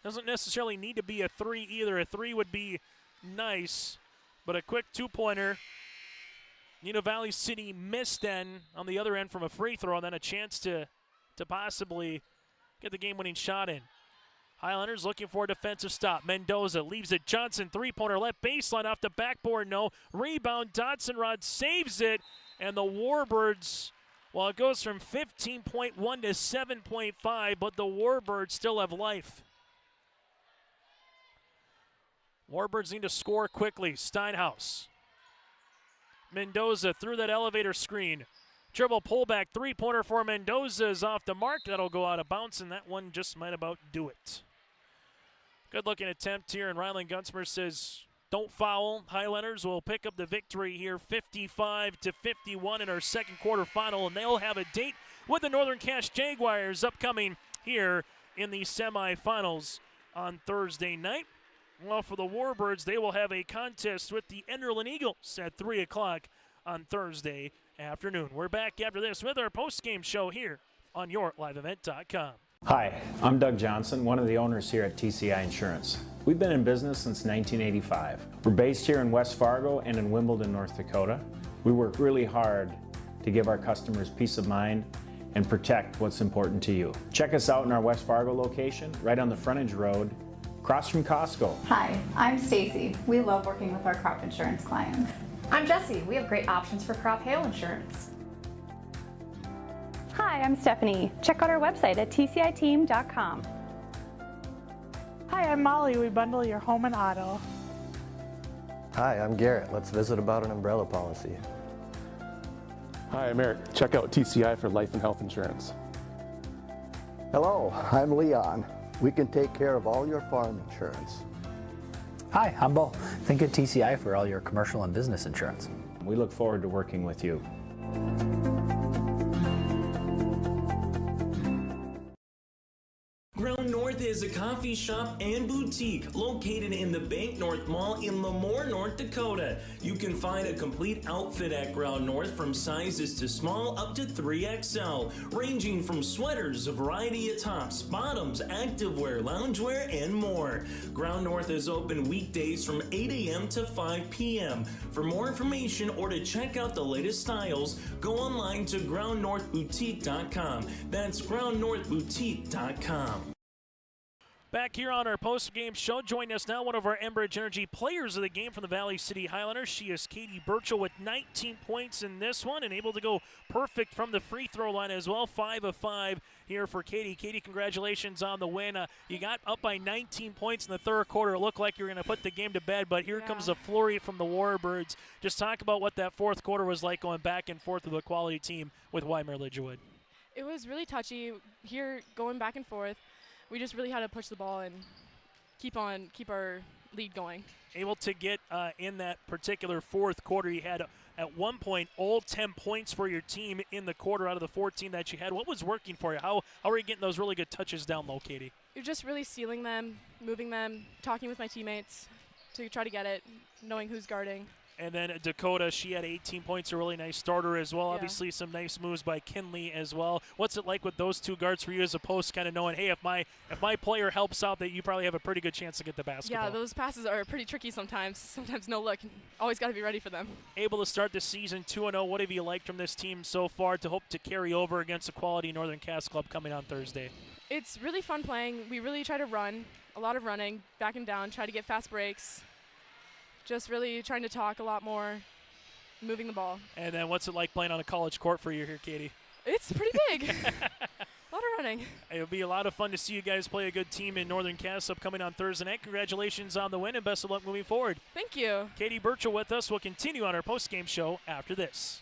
[SPEAKER 4] Doesn't necessarily need to be a three either. A three would be nice, but a quick two-pointer. Valley City missed then on the other end from a free throw, and then a chance to possibly get the game-winning shot in. Highlanders looking for a defensive stop. Mendoza leaves it. Johnson, three-pointer, left baseline off the backboard, no. Rebound, Dodson-Rod saves it, and the Warbirds, well, it goes from 15.1 to 7.5, but the Warbirds still have life. Warbirds need to score quickly. Steinhaus. Mendoza through that elevator screen. Dribble pullback, three-pointer for Mendoza is off the mark. That'll go out of bounds, and that one just might about do it. Good-looking attempt here, and Ronlin Gutzmer says, don't foul. Highlanders will pick up the victory here, 55-51 in our second quarterfinal, and they'll have a date with the Northern Cache Jaguars upcoming here in the semifinals on Thursday night. Well, for the Warbirds, they will have a contest with the Enderlin Eagles at 3 o'clock on Thursday afternoon. We're back after this with our post-game show here on YourLiveEvent.com.
[SPEAKER 14] Hi, I'm Doug Johnson, one of the owners here at TCI Insurance. We've been in business since 1985. We're based here in West Fargo and in Wimbledon, North Dakota. We work really hard to give our customers peace of mind and protect what's important to you. Check us out in our West Fargo location, right on the frontage road, across from Costco.
[SPEAKER 15] Hi, I'm Stacy. We love working with our crop insurance clients.
[SPEAKER 16] I'm Jessie. We have great options for crop hail insurance.
[SPEAKER 17] Hi, I'm Stephanie. Check out our website at tciteam.com.
[SPEAKER 18] Hi, I'm Molly. We bundle your home and auto.
[SPEAKER 19] Hi, I'm Garrett. Let's visit about an umbrella policy.
[SPEAKER 20] Hi, I'm Eric. Check out TCI for life and health insurance.
[SPEAKER 21] Hello, I'm Leon. We can take care of all your farm insurance.
[SPEAKER 22] Hi, I'm Bo. Think of TCI for all your commercial and business insurance.
[SPEAKER 14] We look forward to working with you.
[SPEAKER 6] Ground North is a coffee shop and boutique located in the Bank North Mall in Lemoore, North Dakota. You can find a complete outfit at Ground North from sizes to small up to 3XL, ranging from sweaters, a variety of tops, bottoms, activewear, loungewear, and more. Ground North is open weekdays from 8 a.m. to 5 p.m. For more information or to check out the latest styles, go online to groundnorthboutique.com. That's groundnorthboutique.com.
[SPEAKER 4] Back here on our post-game show, joining us now, one of our Enbridge Energy players of the game from the Valley City Highlanders. She is Katie Burchell with 19 points in this one and able to go perfect from the free throw line as well. 5 of 5 here for Katie. Katie, congratulations on the win. You got up by 19 points in the third quarter. It looked like you were going to put the game to bed, but here comes a flurry from the Warbirds. Just talk about what that fourth quarter was like going back and forth with a quality team with Wyndmere Lidgerwood.
[SPEAKER 2] It was really touchy here, going back and forth. We just really had to push the ball and keep our lead going.
[SPEAKER 4] Able to get in that particular fourth quarter. You had at one point all 10 points for your team in the quarter out of the 14 that you had. What was working for you? How are you getting those really good touches down low, Katie?
[SPEAKER 2] You're just really sealing them, moving them, talking with my teammates to try to get it, knowing who's guarding.
[SPEAKER 4] And then Dakota, she had 18 points, a really nice starter as well.
[SPEAKER 2] Yeah.
[SPEAKER 4] Obviously, some nice moves by Kinley as well. What's it like with those two guards for you as a post, kind of knowing, hey, if my player helps out, that you probably have a pretty good chance to get the basketball?
[SPEAKER 2] Yeah, those passes are pretty tricky sometimes. Sometimes no look. Always got to be ready for them.
[SPEAKER 4] Able to start the season 2-0. What have you liked from this team so far to hope to carry over against a quality Northern Cass club coming on Thursday?
[SPEAKER 2] It's really fun playing. We really try to run, a lot of running, back and down, try to get fast breaks. Just really trying to talk a lot more, moving the ball.
[SPEAKER 4] And then what's it like playing on a college court for you here, Katie?
[SPEAKER 2] It's pretty big. A lot of running.
[SPEAKER 4] It'll be a lot of fun to see you guys play a good team in Northern Cass upcoming on Thursday night. Congratulations on the win and best of luck moving forward.
[SPEAKER 2] Thank you.
[SPEAKER 4] Katie Burchell with us. We'll continue on our post-game show after this.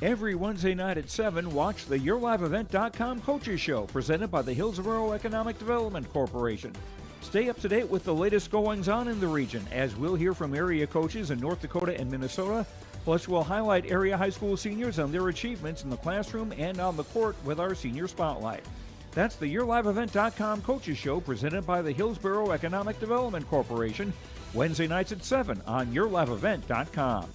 [SPEAKER 1] Every Wednesday night at 7, watch the YourLiveEvent.com Coaches Show presented by the Hillsborough Economic Development Corporation. Stay up to date with the latest goings-on in the region, as we'll hear from area coaches in North Dakota and Minnesota. Plus, we'll highlight area high school seniors and their achievements in the classroom and on the court with our Senior Spotlight. That's the YourLiveEvent.com Coaches Show presented by the Hillsborough Economic Development Corporation, Wednesday nights at 7 on YourLiveEvent.com.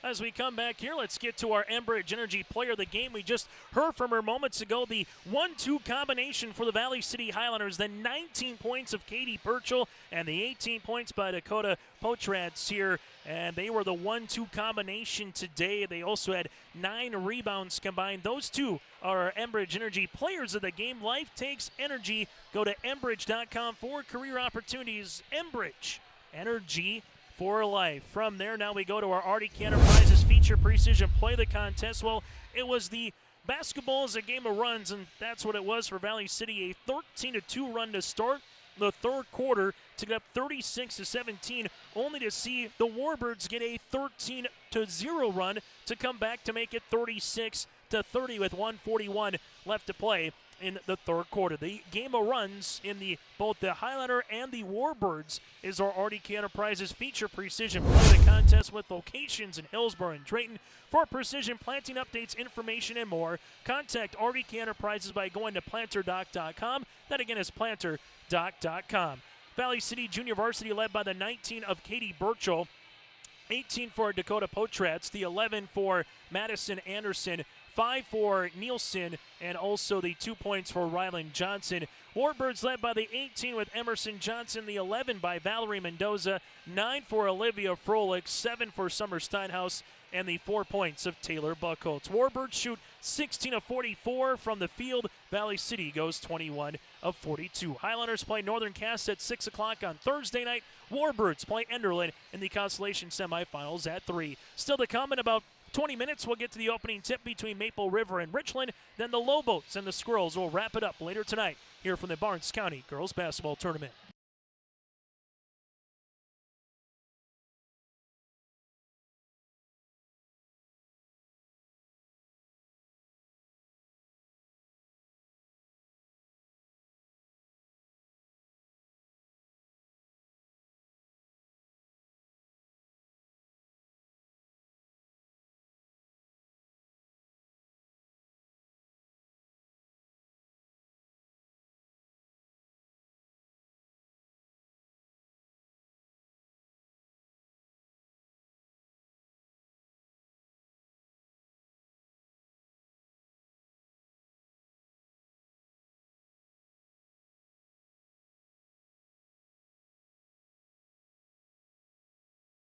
[SPEAKER 4] As we come back here, let's get to our Enbridge Energy player of the game. We just heard from her moments ago, the 1-2 combination for the Valley City Highlanders, the 19 points of Katie Burchell and the 18 points by Dakota Potrats here. And they were the 1-2 combination today. They also had 9 rebounds combined. Those two are our Enbridge Energy players of the game. Life takes energy. Go to Enbridge.com for career opportunities. Enbridge Energy for life. From there, now we go to our Arctic Enterprises feature precision play the contest. Well, it was the basketball is a game of runs, and that's what it was for Valley City. A 13-2 run to start the third quarter to get up 36-17, only to see the Warbirds get a 13-0 run to come back to make it 36-30 with 1:41 left to play in the third quarter. The game of runs in both the Highlander and the Warbirds is our RDK Enterprises feature precision play the contest with locations in Hillsborough and Drayton. For precision planting updates, information, and more, contact RDK Enterprises by going to planterdoc.com. That again is planterdoc.com. Valley City Junior Varsity led by the 19 of Katie Burchell, 18 for Dakota Potrats, the 11 for Madison Anderson, 5 for Nielsen, and also the 2 points for Ryland Johnson. Warbirds led by the 18 with Emerson Johnson, the 11 by Valerie Mendoza, 9 for Olivia Froelich, 7 for Summer Steinhaus, and the 4 points of Taylor Buckholtz. Warbirds shoot 16 of 44 from the field. Valley City goes 21 of 42. Highlanders play Northern Cass at 6 o'clock on Thursday night. Warbirds play Enderlin in the Constellation semifinals at 3. Still to come in about 20 minutes, we'll get to the opening tip between Maple River and Richland. Then the Lobos and the Squirrels will wrap it up later tonight here from the Barnes County Girls Basketball Tournament.